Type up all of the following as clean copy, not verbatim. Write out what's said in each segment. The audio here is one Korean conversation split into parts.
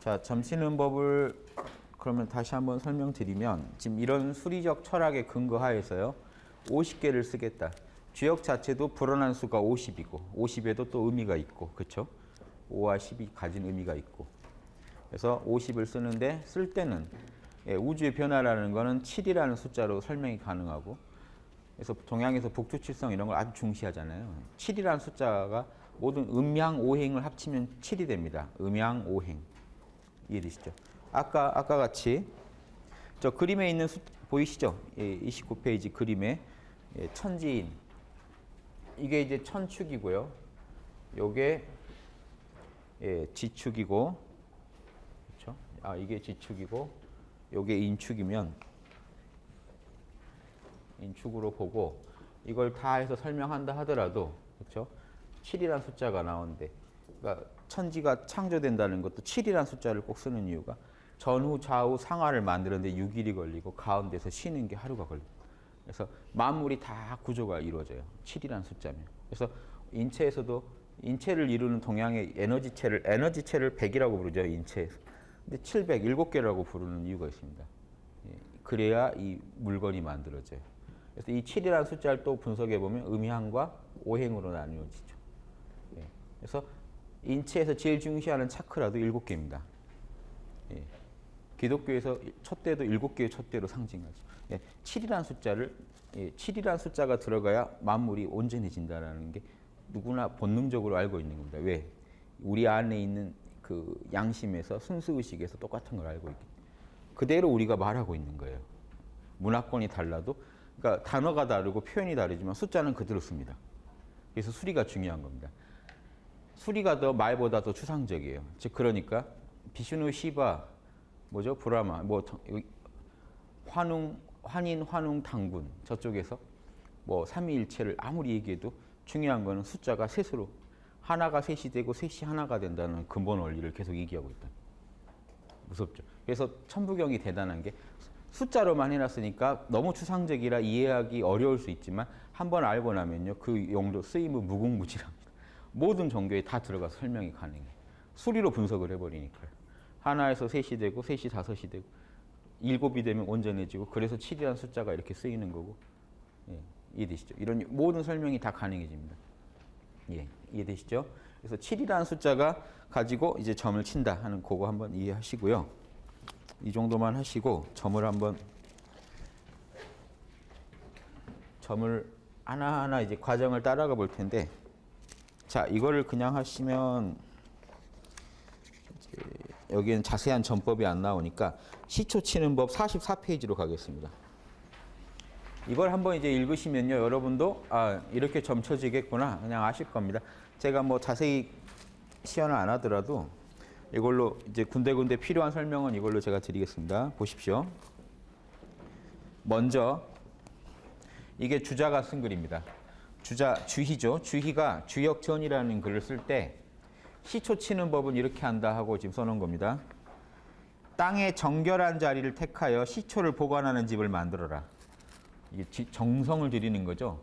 자, 점치는 법을 그러면 다시 한번 설명드리면 지금 이런 수리적 철학에 근거하에서요. 50개를 쓰겠다. 주역 자체도 불어난 수가 50이고 50에도 또 의미가 있고 그렇죠? 5와 10이 가진 의미가 있고 그래서 50을 쓰는데 쓸 때는 우주의 변화라는 거는 7이라는 숫자로 설명이 가능하고 그래서 동양에서 북두칠성 이런 걸 아주 중시하잖아요. 7이라는 숫자가 모든 음양오행을 합치면 7이 됩니다. 음양오행. 이해되시죠? 아까 같이 저 그림에 있는 보이시죠? 29페이지 그림에 천지인 이게 이제 천축이고요. 요게 지축이고 그렇죠? 아 이게 지축이고 요게 인축이면 인축으로 보고 이걸 다 해서 설명한다 하더라도 그렇죠? 7이라는 숫자가 나오는데 그러니까 천지가 창조된다는 것도 7이라는 숫자를 꼭 쓰는 이유가 전후 좌우 상하를 만드는데 6일이 걸리고 가운데서 쉬는 게 하루가 걸립니다. 그래서 만물이 다 구조가 이루어져요. 7이라는 숫자면. 그래서 인체에서도 인체를 이루는 동양의 에너지체를 100이라고 부르죠. 인체에서. 근데 700, 7개라고 부르는 이유가 있습니다. 그래야 이 물건이 만들어져요. 그래서 이 7이라는 숫자를 또 분석해 보면 음향과 오행으로 나누어지죠. 그래서 인체에서 제일 중시하는 차크라도 7개입니다. 기독교에서 촛대도 7개의 촛대로 상징하죠. 7이라는 숫자를 7이라는 숫자가 들어가야 만물이 온전해진다라는 게 누구나 본능적으로 알고 있는 겁니다. 왜? 우리 안에 있는 그 양심에서 순수의식에서 똑같은 걸 알고 있기 때문에 그대로 우리가 말하고 있는 거예요. 문화권이 달라도 그러니까 단어가 다르고 표현이 다르지만 숫자는 그대로 씁니다. 그래서 수리가 중요한 겁니다. 수리가 더 말보다 더 추상적이에요. 즉 그러니까 비슈누 시바 뭐죠? 브라마 뭐 환인 환웅 당군 저쪽에서 뭐 삼위일체를 아무리 얘기해도 중요한 거는 숫자가 셋으로 하나가 셋이 되고 셋이 하나가 된다는 근본 원리를 계속 얘기하고 있다. 무섭죠. 그래서 천부경이 대단한 게 숫자로만 해놨으니까 너무 추상적이라 이해하기 어려울 수 있지만 한번 알고 나면요 그 용도 쓰임은 무궁무진합니다. 모든 종교에 다 들어가서 설명이 가능해요. 수리로 분석을 해버리니까요. 하나에서 셋이 되고 셋이 다섯이 되고 7이 되면 온전해지고 그래서 7이라는 숫자가 이렇게 쓰이는 거고 이해되시죠? 이런 모든 설명이 다 가능해집니다. 이해되시죠? 그래서 7이라는 숫자가 가지고 이제 점을 친다 하는 그거 한번 이해하시고요. 이 정도만 하시고 점을 하나하나 이제 과정을 따라가 볼 텐데 자 이거를 그냥 하시면 이제 여기는 자세한 전법이 안 나오니까 시초 치는 법 44페이지로 가겠습니다. 이걸 한번 이제 읽으시면요 여러분도 아 이렇게 점 쳐지겠구나 그냥 아실 겁니다. 제가 뭐 자세히 시연을 안 하더라도 이걸로 이제 군데군데 필요한 설명은 이걸로 제가 드리겠습니다. 보십시오. 먼저 이게 주자가 쓴 글입니다. 주희죠. 주희가 주역전이라는 글을 쓸 때 시초 치는 법은 이렇게 한다 하고 지금 써놓은 겁니다. 땅의 정결한 자리를 택하여 시초를 보관하는 집을 만들어라. 이게 정성을 들이는 거죠.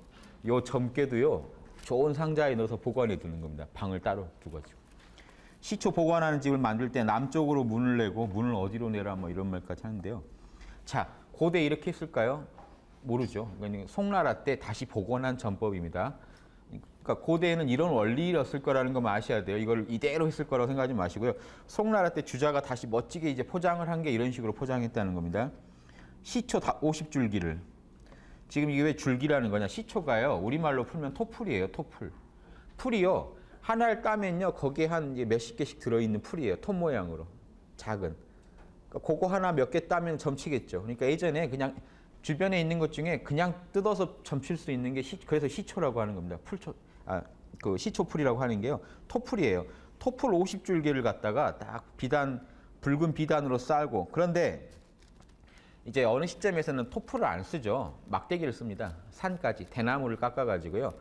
요 점괘도요 좋은 상자에 넣어서 보관해 두는 겁니다. 방을 따로 두가지고. 시초 보관하는 집을 만들 때 남쪽으로 문을 내고 문을 어디로 내라 뭐 이런 말까지 하는데요. 자, 고대 이렇게 했을까요? 모르죠. 그러니까 송나라 때 다시 복원한 전법입니다. 그러니까 고대에는 이런 원리였을 거라는 거 아셔야 돼요. 이걸 이대로 했을 거라고 생각하지 마시고요. 송나라 때 주자가 다시 멋지게 이제 포장을 한 게 이런 식으로 포장했다는 겁니다. 시초 50줄기를. 지금 이게 왜 줄기라는 거냐? 시초가요. 우리말로 풀면 토풀이에요. 토풀. 풀이요. 하나를 따면요. 거기에 한 몇십 개씩 들어있는 풀이에요. 톱 모양으로. 작은. 그러니까 그거 하나 몇 개 따면 점치겠죠. 그러니까 예전에 그냥 주변에 있는 것 중에 그냥 뜯어서 점칠 수 있는 게 그래서 시초라고 하는 겁니다. 그 시초풀이라고 하는 게요. 토풀이에요. 토풀 50줄기를 갖다가 딱 붉은 비단으로 쌀고 그런데 이제 어느 시점에서는 토풀을 안 쓰죠. 막대기를 씁니다. 산까지 대나무를 깎아가지고요.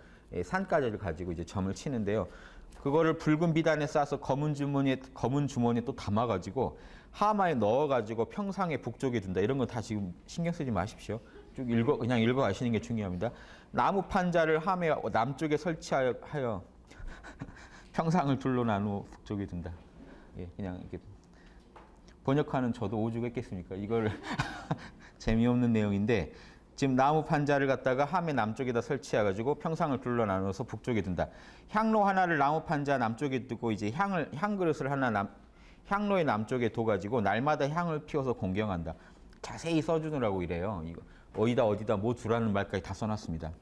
산까지를 가지고 이제 점을 치는데요. 그거를 붉은 비단에 싸서 검은 주머니에 또 담아가지고 하마에 넣어가지고 평상에 북쪽에 둔다. 이런 거 다 지금 신경 쓰지 마십시오. 쭉 그냥 읽어 가시는 게 중요합니다. 나무 판자를 함에 남쪽에 설치하여 평상을 둘러 나누어 북쪽에 둔다. 그냥 이렇게 번역하는 저도 오죽했겠습니까? 이걸 재미없는 내용인데 지금 나무 판자를 갖다가 함의 남쪽에다 설치해가지고 평상을 둘러 나눠서 북쪽에 둔다. 향로 하나를 나무 판자 남쪽에 두고 이제 향 그릇을 하나 향로의 남쪽에 둬가지고 날마다 향을 피워서 공경한다. 자세히 써주느라고 이래요. 이거 어디다 뭐 두라는 말까지 다 써놨습니다.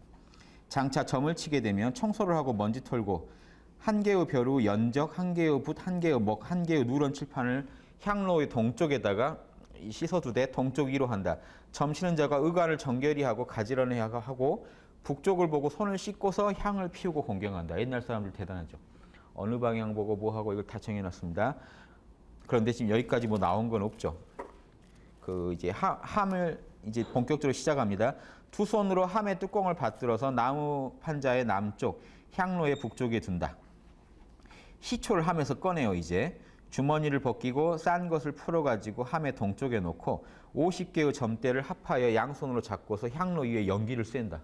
장차 점을 치게 되면 청소를 하고 먼지 털고 한 개의 벼루 연적, 한 개의 붓, 한 개의 먹, 한 개의 누런 칠판을 향로의 동쪽에다가 씻어두되 동쪽 위로 한다. 점 치는 자가 의관을 정결히 하고 가지런히 하고 북쪽을 보고 손을 씻고서 향을 피우고 공경한다. 옛날 사람들 대단하죠. 어느 방향 보고 뭐 하고 이걸 다 정해놨습니다. 그런데 지금 여기까지 뭐 나온 건 없죠. 그 이제 함을 이제 본격적으로 시작합니다. 두 손으로 함의 뚜껑을 받들어서 나무 판자의 남쪽, 향로의 북쪽에 둔다. 시초를 함에서 꺼내요. 이제 주머니를 벗기고 싼 것을 풀어가지고 함의 동쪽에 놓고 50개의 점대를 합하여 양손으로 잡고서 향로 위에 연기를 쐰다.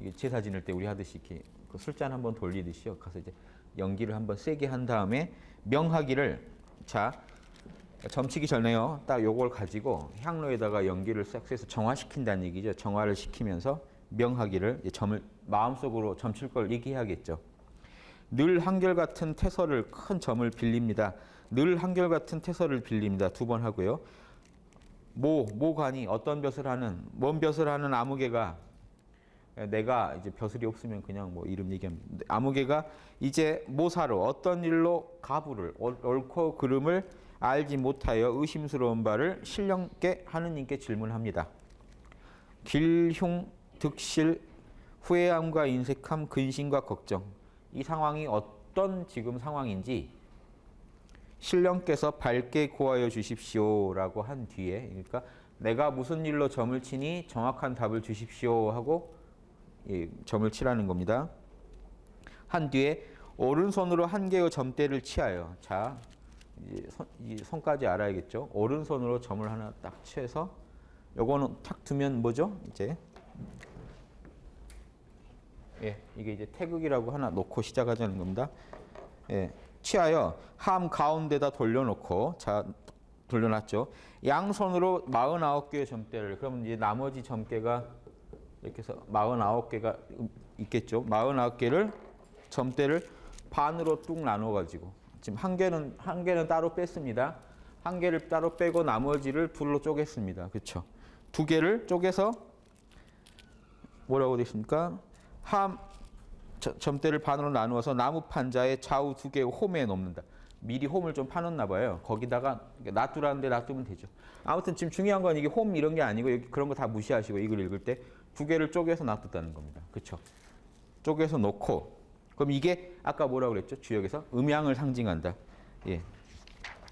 이게 제사 지낼 때 우리 하듯이 이렇게 그 술잔 한번 돌리듯이요. 가서 이제 연기를 한번 세게 한 다음에 명하기를 자 점치기 전에요. 딱 요걸 가지고 향로에다가 연기를 싹 해서 정화시킨다는 얘기죠. 정화를 시키면서 명하기를 점을 마음속으로 점칠 걸 얘기해야겠죠. 늘 한결같은 태서를 큰 점을 빌립니다. 늘 한결같은 태서를 빌립니다. 2번 하고요. 모관이 어떤 벼슬 하는 뭔 벼슬 하는 아무개가 내가 이제 벼슬이 없으면 그냥 뭐 이름 얘기하면 아무개가 이제 모사로 어떤 일로 가부를 옳고 그름을 알지 못하여 의심스러운 바를 신령께 하느님께 질문합니다. 길흉 득실 후회함과 인색함 근심과 걱정 이 상황이 어떤 지금 상황인지 신령께서 밝게 고하여 주십시오라고 한 뒤에 그러니까 내가 무슨 일로 점을 치니 정확한 답을 주십시오 하고 점을 치라는 겁니다. 한 뒤에 오른손으로 한 개의 점대를 치하여 자 이 손까지 알아야겠죠. 오른손으로 점을 하나 딱 치해서 요거는 탁 두면 뭐죠? 이제 이게 이제 태극이라고 하나 놓고 시작하자는 겁니다. 치하여 함 가운데다 돌려놓고 자 돌려놨죠. 양손으로 49개의 점대를 그러면 이제 나머지 점괘가 이렇게 해서 49개가 있겠죠. 49개를 점대를 반으로 뚝 나눠 가지고 지금 한 개는 따로 뺐습니다. 한 개를 따로 빼고 나머지를 둘로 쪼갰습니다. 그렇죠? 2개를 쪼개서 뭐라고 되어 있습니까? 점대를 반으로 나누어서 나무 판자의 좌우 2개의 홈에 넣는다. 미리 홈을 좀 파놓나 봐요. 거기다가 놔두라는데 놔두면 되죠. 아무튼 지금 중요한 건 이게 홈 이런 게 아니고 여기 그런 거 다 무시하시고 이걸 읽을 때 2개를 쪼개서 놔뒀다는 겁니다. 그렇죠? 쪼개서 놓고 그럼 이게 아까 뭐라고 그랬죠? 주역에서 음양을 상징한다. 예.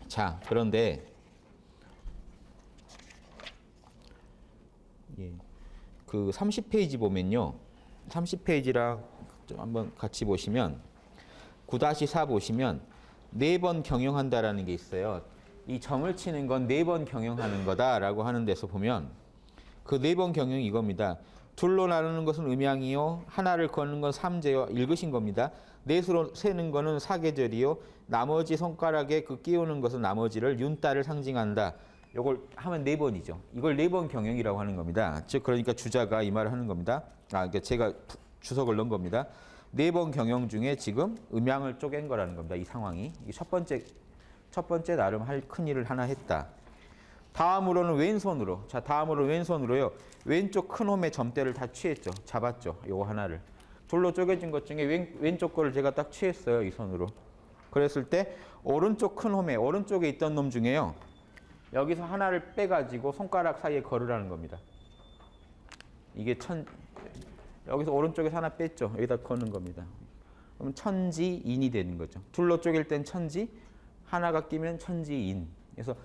자, 그런데 그 30페이지 보면요. 30페이지랑 좀 한번 같이 보시면 9-4 보시면 4번 경영한다라는 게 있어요. 이 점을 치는 건 4번 경영하는 거다라고 하는 데서 보면 그 4번 경영이 이겁니다. 둘로 나누는 것은 음양이요. 하나를 거는 건 삼재요. 읽으신 겁니다. 넷으로 세는 거는 사계절이요. 나머지 손가락에 그 끼우는 것은 나머지를 윤달을 상징한다. 이걸 하면 4번이죠. 이걸 4번 경영이라고 하는 겁니다. 즉 그러니까 주자가 이 말을 하는 겁니다. 그러니까 제가 주석을 넣은 겁니다. 4번 경영 중에 지금 음양을 쪼갠 거라는 겁니다. 이 상황이. 첫 번째 나름 할 큰 일을 하나 했다. 다음으로는 왼손으로. 자, 다음으로 왼손으로요. 왼쪽 큰 홈의 점대를 다 취했죠. 잡았죠. 요거 하나를. 둘로 쪼개진 것 중에 왼쪽 거를 제가 딱 취했어요. 이 손으로. 그랬을 때 오른쪽 큰 홈에 오른쪽에 있던 놈 중에요. 여기서 하나를 빼가지고 손가락 사이에 걸으라는 겁니다. 이게 여기서 오른쪽에서 하나 뺐죠. 여기다 거는 겁니다. 그럼 천지인이 되는 거죠. 둘로 쪼갤 땐 천지, 하나가 끼면 천지인. 그래서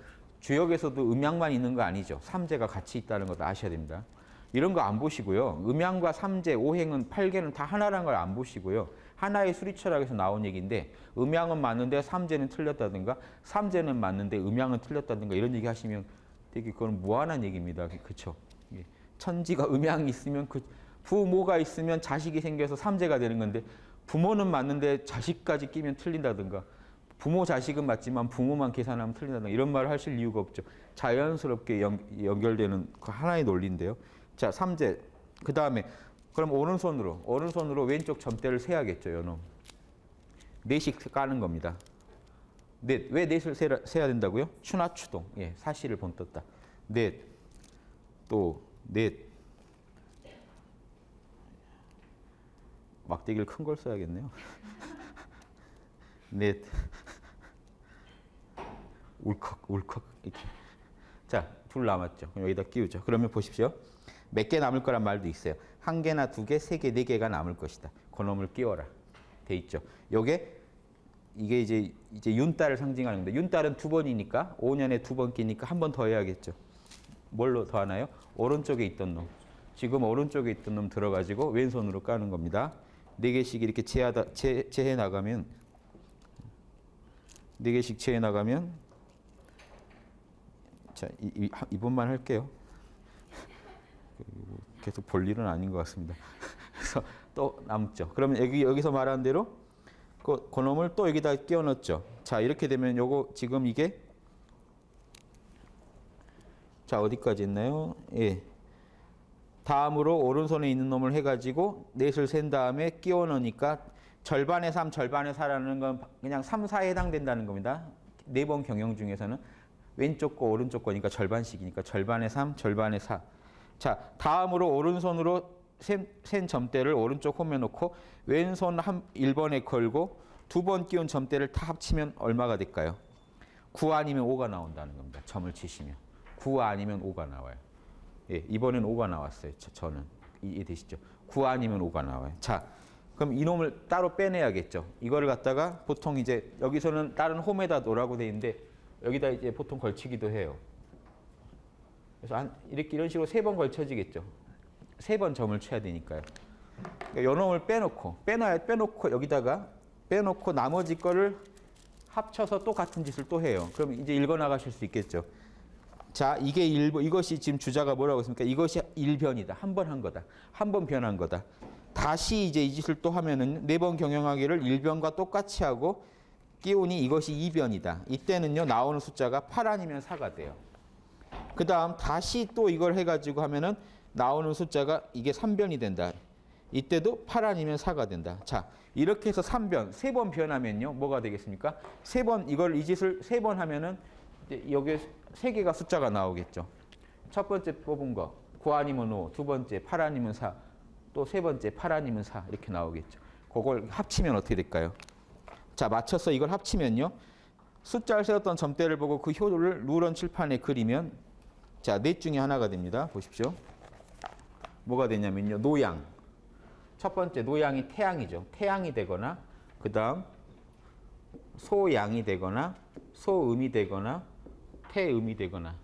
주역에서도 음양만 있는 거 아니죠. 삼재가 같이 있다는 것도 아셔야 됩니다. 이런 거 안 보시고요. 음양과 삼재, 오행은 8개는 다 하나라는 걸 안 보시고요. 하나의 수리철학에서 나온 얘기인데 음양은 맞는데 삼재는 틀렸다든가 삼재는 맞는데 음양은 틀렸다든가 이런 얘기 하시면 되게 그건 무한한 얘기입니다. 그렇죠? 천지가 음양이 있으면 부모가 있으면 자식이 생겨서 삼재가 되는 건데 부모는 맞는데 자식까지 끼면 틀린다든가 부모 자식은 맞지만 부모만 계산하면 틀린다는 이런 말을 하실 이유가 없죠. 자연스럽게 연결되는 그 하나의 논리인데요. 자, 3제. 그 다음에 그럼 오른손으로 왼쪽 점대를 세야겠죠. 요놈. 넷씩 까는 겁니다. 넷. 왜 넷을 세야 된다고요? 추나 추동. 예, 사실을 본떴다. 넷. 또 넷. 막대기를 큰 걸 써야겠네요. 넷. 울컥 이렇게. 자, 둘 남았죠. 그럼 여기다 끼우죠. 그러면 보십시오. 몇 개 남을 거란 말도 있어요. 한 개나 두 개, 세 개, 네 개가 남을 것이다. 그놈을 끼워라. 돼 있죠. 이게 이제 윤달을 상징하는 건데 윤달은 두 번이니까 5년에 두 번 끼니까 한 번 더 해야겠죠. 뭘로 더 하나요? 오른쪽에 있던 놈. 지금 오른쪽에 있던 놈 들어가지고 왼손으로 까는 겁니다. 네 개씩 이렇게 재해 나가면 네 개씩 재해 나가면 자, 이 번만 할게요. 계속 볼 일은 아닌 것 같습니다. 그래서 또 남죠. 그러면 여기서 말한 대로 그 놈을 또 여기다 끼워 넣었죠. 자, 이렇게 되면 요거 지금 이게 자, 어디까지 있나요? 예. 다음으로 오른손에 있는 놈을 해가지고 넷을 센 다음에 끼워 넣으니까 절반의 3, 절반의 4라는 건 그냥 3, 4에 해당된다는 겁니다. 네 번 경영 중에서는 왼쪽 거 오른쪽 거니까 절반씩이니까 절반의 3, 절반의 4. 자, 다음으로 오른손으로 센 점대를 오른쪽 홈에 놓고 왼손 1번에 걸고 두 번 끼운 점대를 다 합치면 얼마가 될까요? 9 아니면 5가 나온다는 겁니다. 점을 치시면. 9 아니면 5가 나와요. 예, 이번엔 5가 나왔어요. 저는. 이해되시죠? 9 아니면 5가 나와요. 자, 그럼 이놈을 따로 빼내야겠죠. 이거를 갖다가 보통 이제 여기서는 다른 홈에다 놓으라고 돼 있는데 여기다 이제 보통 걸치기도 해요. 그래서 이런 식으로 3번 걸쳐지겠죠. 3번 점을 쳐야 되니까요. 그러니까 요 놈을 빼놓고 여기다가 빼놓고 나머지 거를 합쳐서 또 같은 짓을 또 해요. 그럼 이제 읽어 나가실 수 있겠죠. 자, 이것이 지금 주자가 뭐라고 했습니까? 이것이 1변이다. 한 번 한 거다. 한 번 변한 거다. 다시 이제 이 짓을 또 하면은 4번 경영하기를 1변과 똑같이 하고 끼우니 이것이 2변이다. 이때는요, 나오는 숫자가 8 아니면 4가 돼요. 그 다음 다시 또 이걸 해가지고 하면은 나오는 숫자가 이게 3변이 된다. 이때도 8 아니면 4가 된다. 자, 이렇게 해서 3변, 3번 변하면요, 뭐가 되겠습니까? 이 짓을 3번 하면은 여기에 3개가 숫자가 나오겠죠. 첫 번째 뽑은 거, 9 아니면 5, 두 번째 8 아니면 4, 또 세 번째 8 아니면 4 이렇게 나오겠죠. 그걸 합치면 어떻게 될까요? 자, 맞춰서 이걸 합치면요. 숫자를 세웠던 점대를 보고 그 효를 누런 칠판에 그리면 자, 넷 중에 하나가 됩니다. 보십시오. 뭐가 되냐면요. 노양. 첫 번째 노양이 태양이죠. 태양이 되거나 그 다음 소양이 되거나 소음이 되거나 태음이 되거나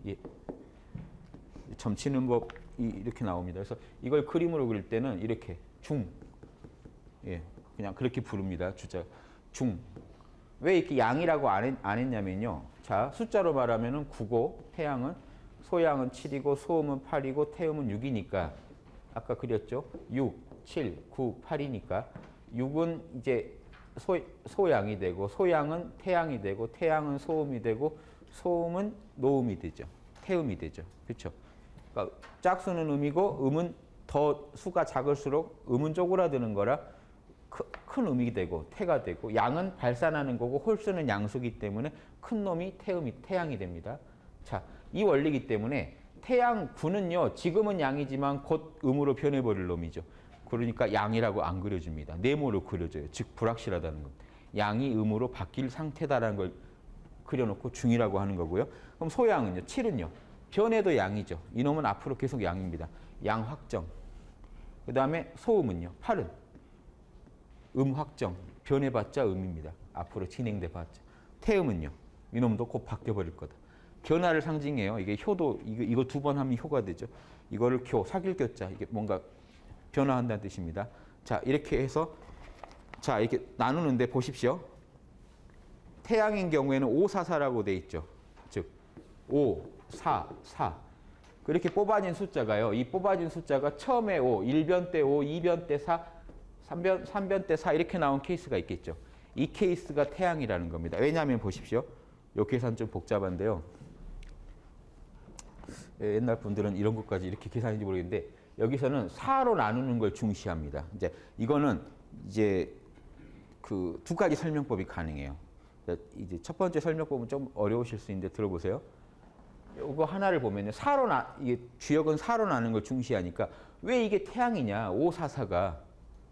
예. 점치는 법이 이렇게 나옵니다. 그래서 이걸 그림으로 그릴 때는 이렇게 중. 예. 그냥 그렇게 부릅니다. 주자. 중. 왜 이렇게 양이라고 안 했냐면요. 자, 숫자로 말하면은 9고 태양은 소양은 7이고 소음은 8이고 태음은 6이니까 아까 그렸죠? 6, 7, 9, 8이니까 6은 이제 소양이 되고 소양은 태양이 되고 태양은 소음이 되고 소음은 노음이 되죠. 태음이 되죠. 그렇죠? 그러니까 짝수는 음이고 음은 더 수가 작을수록 음은 쪼그라드는 거라 큰 음이 되고 태가 되고 양은 발산하는 거고 홀수는 양수기 때문에 큰 놈이 태양이 됩니다. 자, 이 원리이기 때문에 태양 9는요. 지금은 양이지만 곧 음으로 변해버릴 놈이죠. 그러니까 양이라고 안 그려줍니다. 네모로 그려져요. 즉 불확실하다는 것. 양이 음으로 바뀔 상태다라는 걸 그려놓고 중이라고 하는 거고요. 그럼 소양은요. 7은요. 변해도 양이죠. 이놈은 앞으로 계속 양입니다. 양 확정. 그 다음에 소음은요. 8은 음 확정. 변해봤자 음입니다. 앞으로 진행돼봤자. 태음은요. 이놈도 곧 바뀌어버릴 거다. 변화를 상징해요. 이게 효도 이거 2번 하면 효가 되죠. 이거를 사길교자 이게 뭔가 변화한다는 뜻입니다. 자, 이렇게 해서 자, 이렇게 나누는데 보십시오. 태양인 경우에는 5, 4, 4라고 돼 있죠. 즉 5, 4, 4. 그렇게 뽑아진 숫자가요. 이 뽑아진 숫자가 처음에 5, 1변 때 5, 2변 때 4, 3변 때 4 이렇게 나온 케이스가 있겠죠. 이 케이스가 태양이라는 겁니다. 왜냐하면 보십시오. 이 계산 좀 복잡한데요. 옛날 분들은 이런 것까지 이렇게 계산인지 모르겠는데 여기서는 4로 나누는 걸 중시합니다. 이제 이거는 이제 그 두 가지 설명법이 가능해요. 이제 첫 번째 설명법은 좀 어려우실 수 있는데 들어보세요. 이거 하나를 보면요. 이게 주역은 4로 나누는 걸 중시하니까 왜 이게 태양이냐? 5, 4, 4가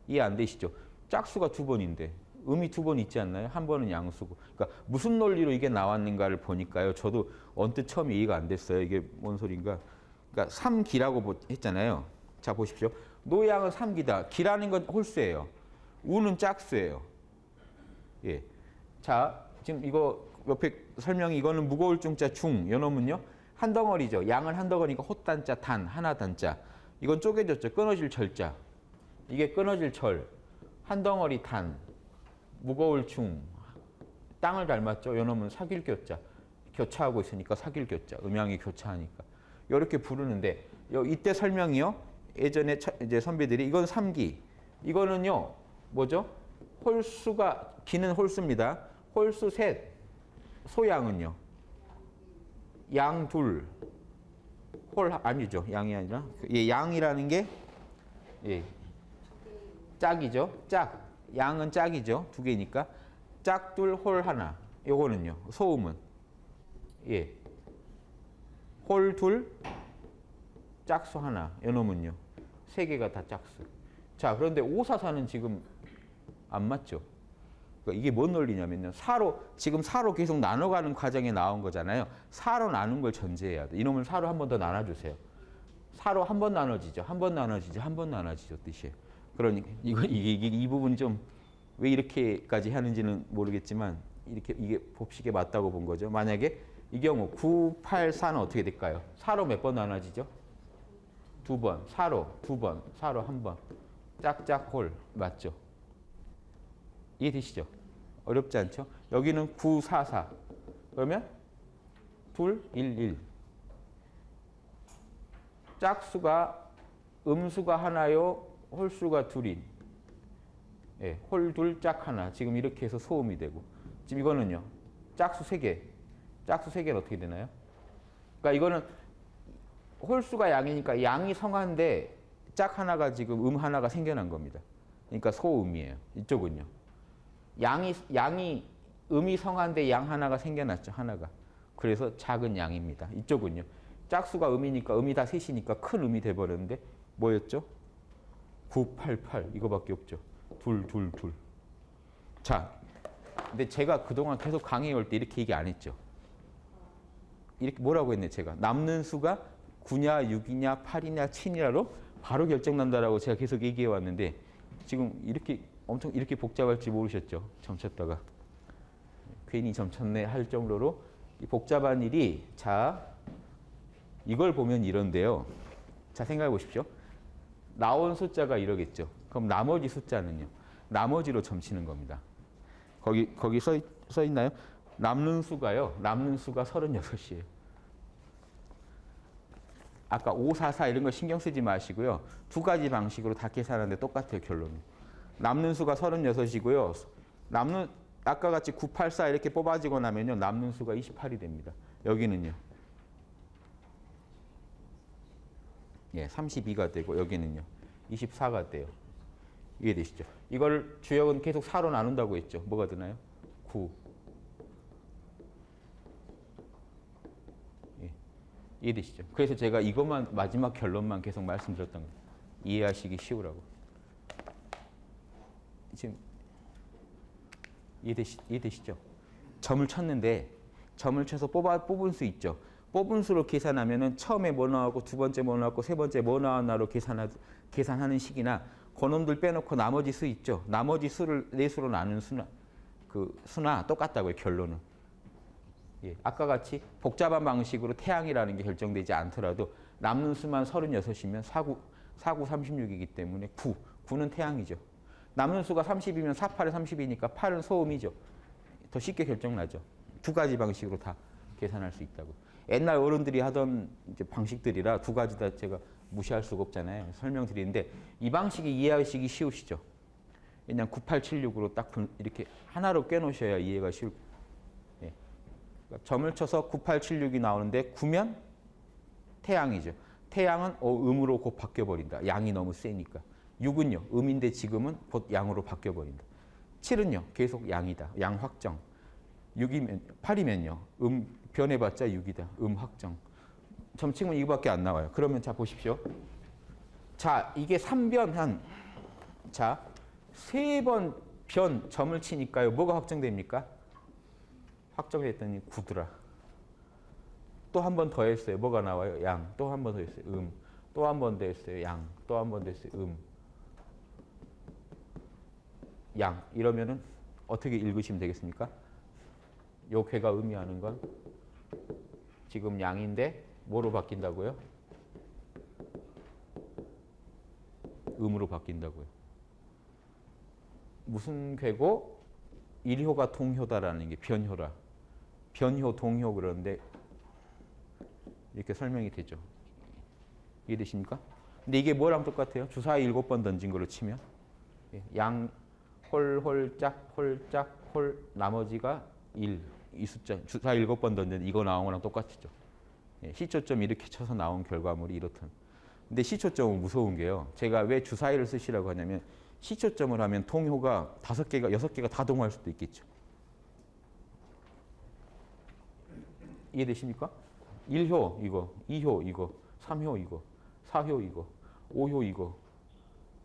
이해 안 되시죠? 짝수가 두 번인데 음이 두 번 있지 않나요? 한 번은 양수고. 그러니까 무슨 논리로 이게 나왔는가를 보니까요. 저도 언뜻 처음 이해가 안 됐어요. 이게 뭔 소린가? 그러니까 3기라고 했잖아요. 자 보십시오. 노양은 3기다. 기라는 건 홀수예요. 우는 짝수예요. 예. 자 지금 이거 옆에 설명이 이거는 무거울 중자 중. 요놈은요 한 덩어리죠. 양은 한 덩어리니까 헛단자 단 하나 단자. 이건 쪼개졌죠. 끊어질 절자. 이게 끊어질 절. 한 덩어리 단. 무거울 중. 땅을 닮았죠. 요놈은 사길교자. 교차하고 있으니까 사길교자. 음양이 교차하니까. 이렇게 부르는데 이때 설명이요. 예전에 이제 선배들이 이건 3기. 이거는요. 뭐죠? 홀수가 기는 홀수입니다. 홀수 셋. 소양은요. 양 둘. 홀 아니죠. 양이 아니라. 예, 양이라는 게 예. 짝이죠. 짝. 양은 짝이죠. 두 개니까. 짝 둘 홀 하나. 요거는요. 소음은 예. 홀 둘 짝수 하나. 요놈은요. 세 개가 다 짝수. 자, 그런데 5, 4, 4는 지금 안 맞죠. 그러니까 이게 뭔 논리냐면요. 4로 지금 4로 계속 나눠가는 과정에 나온 거잖아요. 4로 나눈 걸 전제해야 돼. 이놈을 4로 한 번 더 나눠주세요. 4로 한 번 나눠지죠. 한 번 나눠지죠. 한 번 나눠지죠. 뜻이에요. 그러니까 이 부분이 좀 왜 이렇게까지 하는지는 모르겠지만 이게 법칙에 맞다고 본 거죠. 만약에 이 경우 9, 8, 4는 어떻게 될까요? 4로 몇 번 나눠지죠? 두 번. 4로 두 번. 4로 한 번. 짝짝 홀. 맞죠? 이해되시죠? 어렵지 않죠? 여기는 9, 4, 4. 그러면 둘, 1, 1. 짝수가 음수가 하나요? 홀수가 둘인. 예, 홀 둘, 짝 하나. 지금 이렇게 해서 소음이 되고. 지금 이거는요. 짝수 3개. 짝수 3개는 어떻게 되나요? 그러니까 이거는 홀수가 양이니까 양이 성한데 짝 하나가 지금 하나가 생겨난 겁니다. 그러니까 소음이에요. 이쪽은요. 양이 음이 성한데 양 하나가 생겨났죠. 하나가. 그래서 작은 양입니다. 이쪽은요. 짝수가 음이니까 음이 다 셋이니까 큰 음이 돼버렸는데 뭐였죠? 9, 8, 8 이거밖에 없죠. 둘. 자, 근데 제가 그동안 계속 강의해 올 때 이렇게 얘기 안 했죠. 이렇게 뭐라고 했네 제가. 남는 수가 9냐 6이냐 8이냐 7이냐로 바로 결정난다라고 제가 계속 얘기해 왔는데 지금 이렇게 엄청 이렇게 복잡할지 모르셨죠. 점쳤다가. 괜히 점쳤네 할 정도로 이 복잡한 일이 자 이걸 보면 이런데요. 자 생각해 보십시오. 나온 숫자가 이러겠죠. 그럼 나머지 숫자는요. 나머지로 점치는 겁니다. 거기 써 있나요? 남는 수가요. 남는 수가 36이에요. 아까 5, 4, 4 이런 거 신경 쓰지 마시고요. 두 가지 방식으로 다 계산하는데 똑같아요. 결론은. 남는 수가 36이고요. 아까 같이 9, 8, 4 이렇게 뽑아지고 나면요. 남는 수가 28이 됩니다. 여기는요. 예, 32가 되고 여기는요. 24가 돼요. 이해되시죠? 이걸 주역은 계속 4로 나눈다고 했죠. 뭐가 되나요? 9. 예. 이해되시죠? 그래서 제가 이것만 마지막 결론만 계속 말씀드렸던 거예요. 이해하시기 쉬우라고. 지금 이해되시죠? 점을 쳤는데 점을 쳐서 뽑은 수 있죠. 뽑은 수로 계산하면은 처음에 뭐 나왔고 두 번째 뭐 나왔고 세 번째 뭐 나왔나로 계산하는 식이나 그놈들 빼놓고 나머지 수 있죠. 나머지 수를 네 수로 나눈 수나 똑같다고요. 결론은. 예, 아까 같이 복잡한 방식으로 태양이라는 게 결정되지 않더라도 남는 수만 36이면 4, 9, 36이기 때문에 9는 태양이죠. 남는 수가 30이면 4, 8에 30이니까 8은 소음이죠. 더 쉽게 결정나죠. 두 가지 방식으로 다 계산할 수 있다고. 옛날 어른들이 하던 이제 방식들이라 두 가지 다 제가 무시할 수가 없잖아요. 설명드리는데 이 방식이 이해하시기 쉬우시죠. 그냥 9876으로 딱 이렇게 하나로 꿰놓으셔야 이해가 쉬울 거예요. 예. 그러니까 점을 쳐서 9876이 나오는데 9면 태양이죠. 태양은 음으로 곧 바뀌어버린다. 양이 너무 세니까. 6은요. 음인데 지금은 곧 양으로 바뀌어버린다. 7은요. 계속 양이다. 양 확정. 8이면요. 변해봤자 6이다. 확정. 점칭은 이거밖에 안 나와요. 그러면 자 보십시오. 자 이게 3변한 자 3번 변 점을 치니까요. 뭐가 확정됩니까? 확정됐더니 9더라. 또 한 번 더 했어요. 뭐가 나와요? 양. 또 한 번 더 했어요. 또 한 번 더 했어요. 양. 또 한 번 더 했어요. 양. 이러면은 어떻게 읽으시면 되겠습니까? 요 괴가 의미하는 건 지금 양인데 뭐로 바뀐다고요? 음으로 바뀐다고요. 무슨 괴고? 일효가 동효다라는 게 변효라. 변효, 동효 그러는데 이렇게 설명이 되죠. 이해되십니까? 근데 이게 뭐랑 똑같아요? 주사위 7번 던진 걸로 치면 양, 홀짝, 홀, 나머지가 1. 이 숫자, 주사위 7번 던졌는데 이거 나온 거랑 똑같죠. 시초점 이렇게 쳐서 나온 결과물이 이렇던. 근데 시초점은 무서운 게요. 제가 왜 주사위를 쓰시라고 하냐면 시초점을 하면 동효가 5개가, 6개가 다 동할 수도 있겠죠. 이해되십니까? 1효 이거, 2효 이거, 3효 이거, 4효 이거, 5효 이거,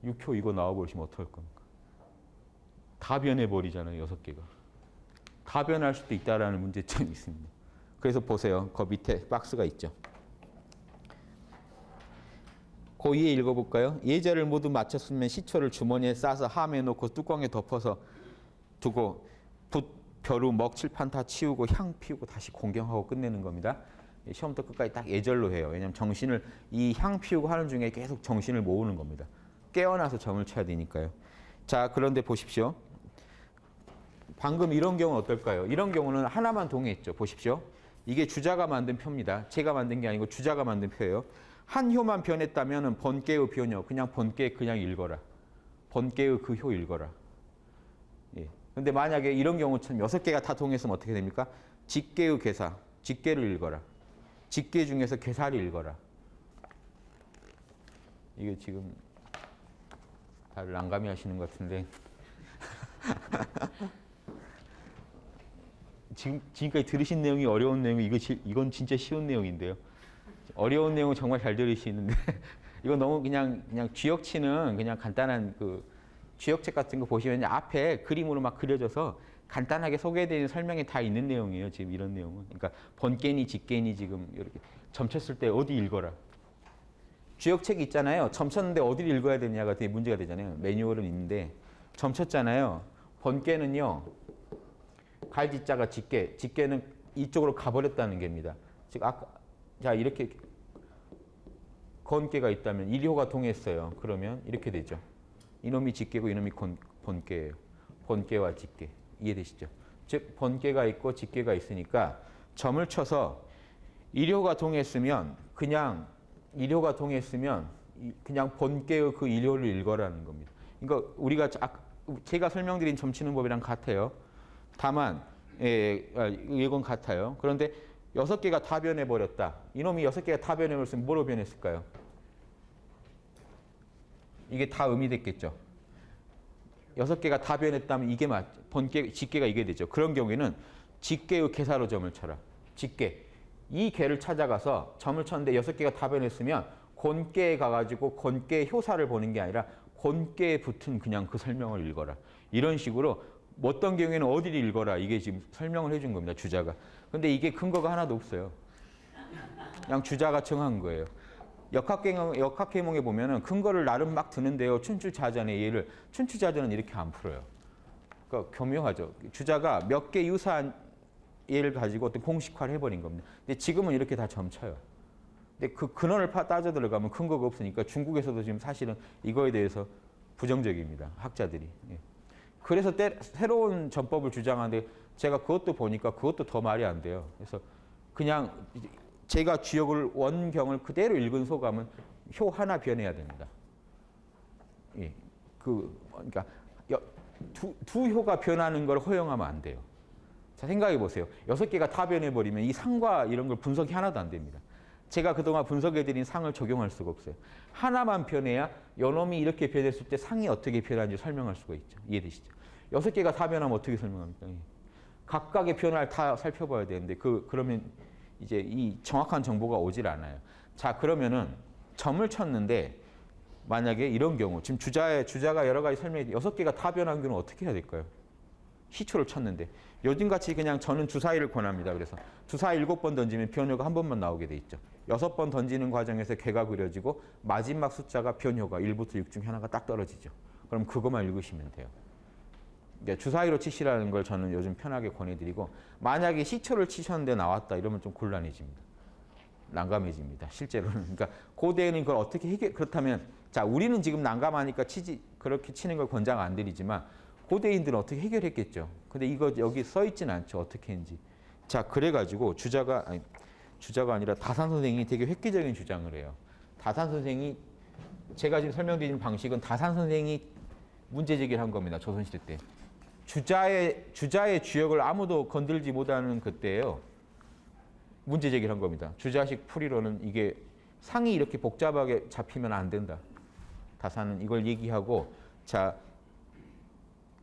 6효 이거 나와버리시면 어떡할 겁니까? 다 변해버리잖아요. 6개가. 다 변할 수도 있다는 문제점이 있습니다. 그래서 보세요. 그 밑에 박스가 있죠. 그 위에 읽어볼까요? 예절을 모두 마쳤으면 시초를 주머니에 싸서 함에 놓고 뚜껑에 덮어서 두고 붓, 벼루, 먹, 칠판 다 치우고 향 피우고 다시 공경하고 끝내는 겁니다. 시험부터 끝까지 딱 예절로 해요. 왜냐하면 정신을 이 향 피우고 하는 중에 계속 정신을 모으는 겁니다. 깨어나서 점을 쳐야 되니까요. 자, 그런데 보십시오. 방금 이런 경우는 어떨까요? 이런 경우는 하나만 동의했죠. 보십시오. 이게 주자가 만든 표입니다. 제가 만든 게 아니고 주자가 만든 표예요. 한 효만 변했다면 번개의 변효. 그냥 번개 그냥 읽어라. 번개의 그 효 읽어라. 예. 근데 만약에 이런 경우처럼 6개가 다 동했으면 어떻게 됩니까? 직계의 괴사. 직계를 읽어라. 직계 중에서 괴사를 읽어라. 이게 지금 다들 난감해 하시는 것 같은데 지금까지 들으신 내용이 어려운 내용이 이건 진짜 쉬운 내용인데요. 어려운 내용은 정말 잘 들으시는데 이건 너무 그냥 쥐역치는 그냥 간단한 그 쥐역책 같은 거 보시면 앞에 그림으로 막 그려져서 간단하게 소개되는 설명이 다 있는 내용이에요. 지금 이런 내용은. 그러니까 번개니 직개니 지금 이렇게 점쳤을 때 어디 읽어라. 쥐역책이 있잖아요. 점쳤는데 어디를 읽어야 되냐가 되게 문제가 되잖아요. 매뉴얼은 있는데 점쳤잖아요. 번개는요. 갈지자가 직계, 직계는 이쪽으로 가버렸다는 겁니다. 즉 아까 자 이렇게 건계가 있다면 일효가 동했어요. 그러면 이렇게 되죠. 이놈이 직계고 이놈이 번개예요. 번개와 직계. 이해되시죠? 즉 번개가 있고 직계가 있으니까 점을 쳐서 일효가 동했으면 그냥 번개의 그 일효를 읽어라는 겁니다. 그러니까 우리가 제가 설명드린 점치는 법이랑 같아요. 다만 이건 같아요. 그런데 6개가 다 변해버렸다. 이놈이 6개가 다 변해버렸으면 뭐로 변했을까요? 이게 다 음이 됐겠죠. 6개가 다 변했다면 이게 번개, 직계가 이게 되죠. 그런 경우에는 직계의 괴사로 점을 쳐라. 직계. 이 괴를 찾아가서 점을 쳤는데 6개가 다 변했으면 곤계에 가가지고 곤계의 효사를 보는 게 아니라 곤계에 붙은 그냥 그 설명을 읽어라. 이런 식으로 어떤 경우에는 어디를 읽어라. 이게 지금 설명을 해준 겁니다. 주자가. 근데 이게 근거가 하나도 없어요. 그냥 주자가 정한 거예요. 역학계몽에 보면은 근거를 나름 막 드는데요. 춘추자전의 예를 춘추자전은 이렇게 안 풀어요. 그러니까 교묘하죠. 주자가 몇 개 유사한 예를 가지고 어떤 공식화를 해버린 겁니다. 근데 지금은 이렇게 다 점쳐요. 근데 그 근원을 따져 들어가면 근거가 없으니까 중국에서도 지금 사실은 이거에 대해서 부정적입니다. 학자들이. 예. 그래서 새로운 전법을 주장하는데 제가 그것도 보니까 그것도 더 말이 안 돼요. 그래서 그냥 제가 주역을 원경을 그대로 읽은 소감은 효 하나 변해야 됩니다. 예. 그러니까 두 효가 변하는 걸 허용하면 안 돼요. 자, 생각해 보세요. 6개가 다 변해버리면 이 상과 이런 걸 분석이 하나도 안 됩니다. 제가 그동안 분석해드린 상을 적용할 수가 없어요. 하나만 변해야 요놈이 이렇게 변했을 때 상이 어떻게 변하는지 설명할 수가 있죠. 이해되시죠? 6개가 다 변하면 어떻게 설명합니까? 각각의 변화를 다 살펴봐야 되는데 그러면 이제 이 정확한 정보가 오질 않아요. 자, 그러면은 점을 쳤는데 만약에 이런 경우 지금 주자가 여러 가지 설명이 6개가 다 변한 경우는 어떻게 해야 될까요? 시초를 쳤는데 요즘같이 그냥 저는 주사위를 권합니다. 그래서 주사위 7번 던지면 변효가 한 번만 나오게 돼 있죠. 6번 던지는 과정에서 궤가 그려지고 마지막 숫자가 변효가 1부터 6 중 하나가 딱 떨어지죠. 그럼 그것만 읽으시면 돼요. 주사위로 치시라는 걸 저는 요즘 편하게 권해드리고 만약에 시초를 치셨는데 나왔다 이러면 좀 곤란해집니다. 난감해집니다. 실제로는. 그러니까 고대에는 그걸 어떻게 그렇다면 자 우리는 지금 난감하니까 그렇게 치는 걸 권장 안 드리지만 고대인들은 어떻게 해결했겠죠. 근데 이거 여기 써 있진 않죠. 어떻게 했는지. 자 그래가지고 주자가 아니라 다산 선생이 되게 획기적인 주장을 해요. 다산 선생이 제가 지금 설명드리는 방식은 다산 선생이 문제 제기를 한 겁니다. 조선시대 때. 주자의 주역을 아무도 건들지 못하는 그때예요. 문제 제기를 한 겁니다. 주자식 풀이로는 이게 상이 이렇게 복잡하게 잡히면 안 된다. 다산은 이걸 얘기하고 자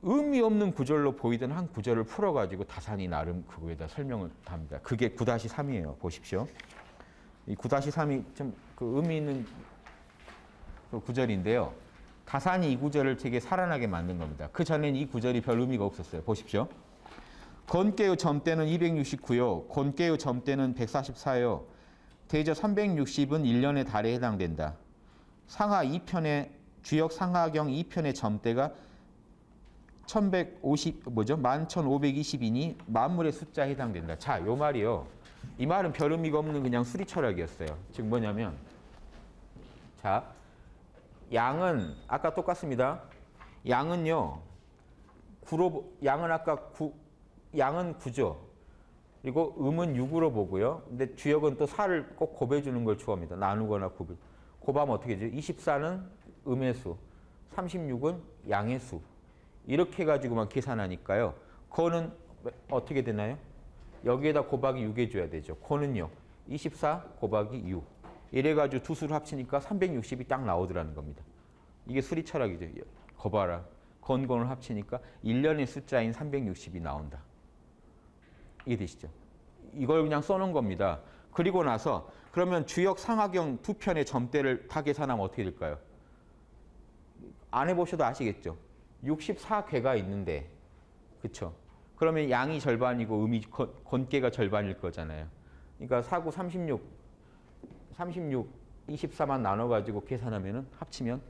의미 없는 구절로 보이던 한 구절을 풀어가지고 다산이 나름 그거에다 설명을 합니다. 그게 9-3이에요. 보십시오. 이 9-3이 좀 그 의미 있는 그 구절인데요. 다산이 이 구절을 되게 살아나게 만든 겁니다. 그 전에는 이 구절이 별 의미가 없었어요. 보십시오. 건께의 점대는 269요. 곤께의 점대는 144요. 대저 360은 1년의 달에 해당된다. 상하 2편의 주역 상하경 2편의 점대가 11,520이니 만물의 숫자에 해당된다. 자, 요 말이요. 이 말은 별 의미가 없는 그냥 수리 철학이었어요. 즉 뭐냐면 자, 양은 아까 똑같습니다. 양은요. 양은 9죠. 그리고 음은 6으로 보고요. 근데 주역은 또 4를 꼭 곱해주는 걸 좋아합니다. 나누거나 곱하면 어떻게 되죠? 24는 음의 수, 36은 양의 수. 이렇게 해가지고만 계산하니까요. 거는 어떻게 되나요? 여기에다 곱하기 6 해줘야 되죠. 거는요. 24 곱하기 6. 이래가지고 두 수를 합치니까 360이 딱 나오더라는 겁니다. 이게 수리 철학이죠. 거봐라. 건곤을 합치니까 1년의 숫자인 360이 나온다. 이해되시죠? 이걸 그냥 써놓은 겁니다. 그리고 나서 그러면 주역 상하경 두 편의 점대를 다 계산하면 어떻게 될까요? 안 해보셔도 아시겠죠? 64궤가 있는데 그렇죠? 그러면 양이 절반이고 음이 건께가 절반일 거잖아요. 그러니까 4, 9, 36, 24만 나눠가지고 계산하면은 합치면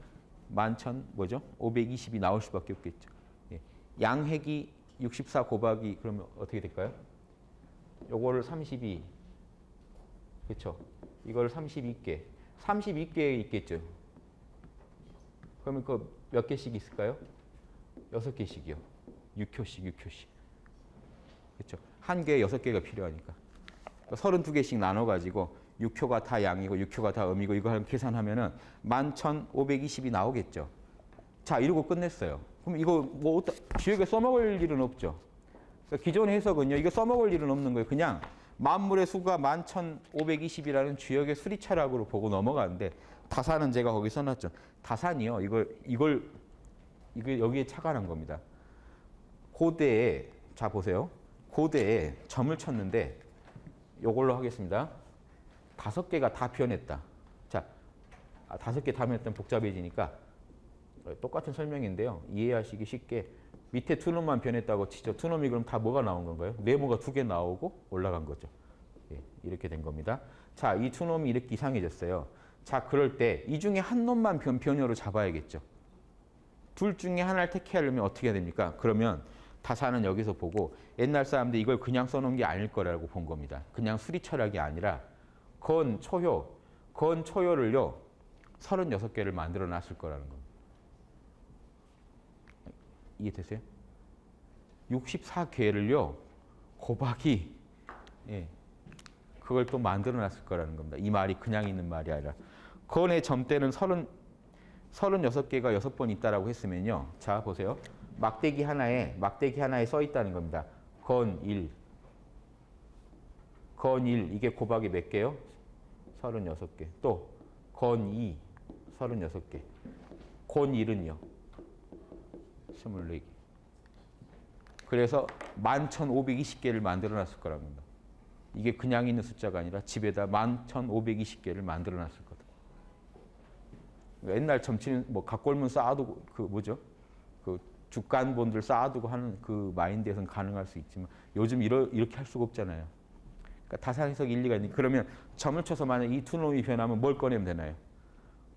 11,520이 나올 수밖에 없겠죠. 예. 양획이 64 곱하기 그러면 어떻게 될까요? 요거를 32, 그렇죠? 이걸 32개, 32개 있겠죠. 그러면 그 몇 개씩 있을까요? 6개씩이요. 6효씩. 그렇죠? 한 개에 6개가 필요하니까. 32개씩 나눠가지고 6효가 다 양이고 6효가 다 음이고 이거 계산하면은 11,520이 나오겠죠. 자, 이러고 끝냈어요. 그럼 이거 뭐 주역에 써먹을 일은 없죠. 그러니까 기존 해석은요. 이거 써먹을 일은 없는 거예요. 그냥 만물의 수가 11,520이라는 주역의 수리 철학으로 보고 넘어가는데 다산은 제가 거기 써놨죠. 다산이요. 이걸 여기에 착안한 겁니다. 고대에 자 보세요. 고대에 점을 쳤는데 이걸로 하겠습니다. 5개가 다 변했다. 자, 5개 다 변했다면 복잡해지니까 똑같은 설명인데요. 이해하시기 쉽게 밑에 두 놈만 변했다고 치죠. 두 놈이 그럼 다 뭐가 나온 건가요? 네모가 2개 나오고 올라간 거죠. 예, 이렇게 된 겁니다. 자, 이 두 놈이 이렇게 이상해졌어요. 자, 그럴 때 이 중에 한 놈만 변효로 잡아야겠죠. 둘 중에 하나를 택해야 하려면 어떻게 해야 됩니까? 그러면 다산은 여기서 보고 옛날 사람들이 이걸 그냥 써놓은 게 아닐 거라고 본 겁니다. 그냥 수리 철학이 아니라 건초효를요 36개를 만들어 놨을 거라는 겁니다. 이해되세요? 64개를요 곱하기 그걸 또 만들어 놨을 거라는 겁니다. 이 말이 그냥 있는 말이 아니라 건의 점대는 36개가 6번 있다라고 했으면요. 자 보세요. 막대기 하나에 써 있다는 겁니다. 건 1. 건 1, 이게 곱하기 몇 개요? 36개. 또, 건 2, 36개. 건 1은요? 24개. 그래서 11,520개를 만들어 놨을 거랍니다. 이게 그냥 있는 숫자가 아니라 집에다 11,520개를 만들어 놨을 거다. 옛날 점치는 뭐 각골문 쌓아두고 그 뭐죠? 그 죽간본들 쌓아두고 하는 그 마인드에서는 가능할 수 있지만 요즘 이렇게 할 수가 없잖아요. 그러니까 다산해석 일리가 있는. 그러면 점을 쳐서 만약 이 두 놈이 변하면 뭘 꺼내면 되나요?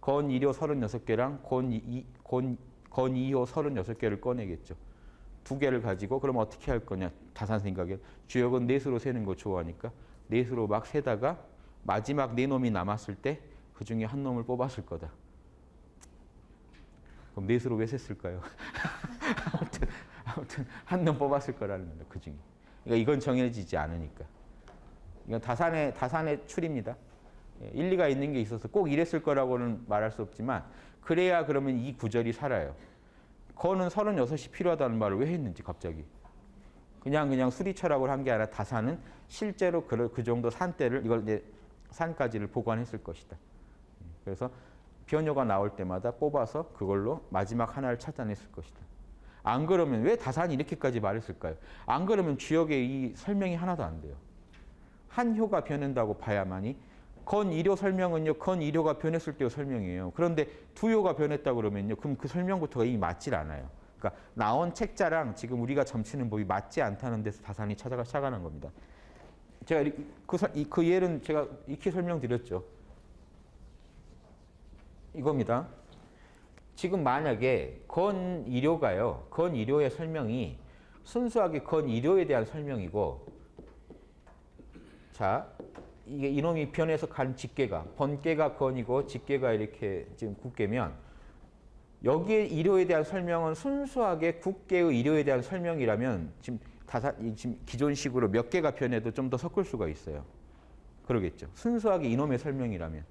건 1호 36개랑 건 2호 36개를 꺼내겠죠. 두 개를 가지고 그럼 어떻게 할 거냐? 다산 생각에 주역은 넷으로 세는 거 좋아하니까 넷으로 막 세다가 마지막 네 놈이 남았을 때 그 중에 한 놈을 뽑았을 거다. 그럼 넷으로 왜 셌을까요? 아무튼 한 놈 뽑았을 거라는 겁니다. 그 중에. 그러니까 이건 정해지지 않으니까. 이건 다산의 추리입니다. 일리가 있는 게 있어서 꼭 이랬을 거라고는 말할 수 없지만 그래야 그러면 이 구절이 살아요. 건은 36이 필요하다는 말을 왜 했는지 갑자기. 그냥 수리 철학을 한 게 아니라 다산은 실제로 그 정도 산대를 이걸 이제 산까지를 보관했을 것이다. 그래서 변효가 나올 때마다 뽑아서 그걸로 마지막 하나를 찾아냈을 것이다. 안 그러면 왜 다산이 이렇게까지 말했을까요? 안 그러면 주역의 이 설명이 하나도 안 돼요. 한 효가 변한다고 봐야만이 건 1호 설명은요. 건 1호가 변했을 때의 설명이에요. 그런데 두 효가 변했다고 그러면요. 그럼 그 설명부터가 이미 맞질 않아요. 그러니까 나온 책자랑 지금 우리가 점치는 법이 맞지 않다는 데서 다산이 찾아가는 겁니다. 제가 그 예는 제가 익히 설명드렸죠. 이겁니다. 지금 만약에 건 1호가요. 건 1호의 설명이 순수하게 건 1호에 대한 설명이고 자, 이게 이놈이 변해서 간 직계가 번계가 건이고 직계가 이렇게 지금 국계면 여기에 1호에 대한 설명은 순수하게 국계의 1호에 대한 설명이라면 지금 기존식으로 몇 개가 변해도 좀 더 섞을 수가 있어요. 그러겠죠. 순수하게 이놈의 설명이라면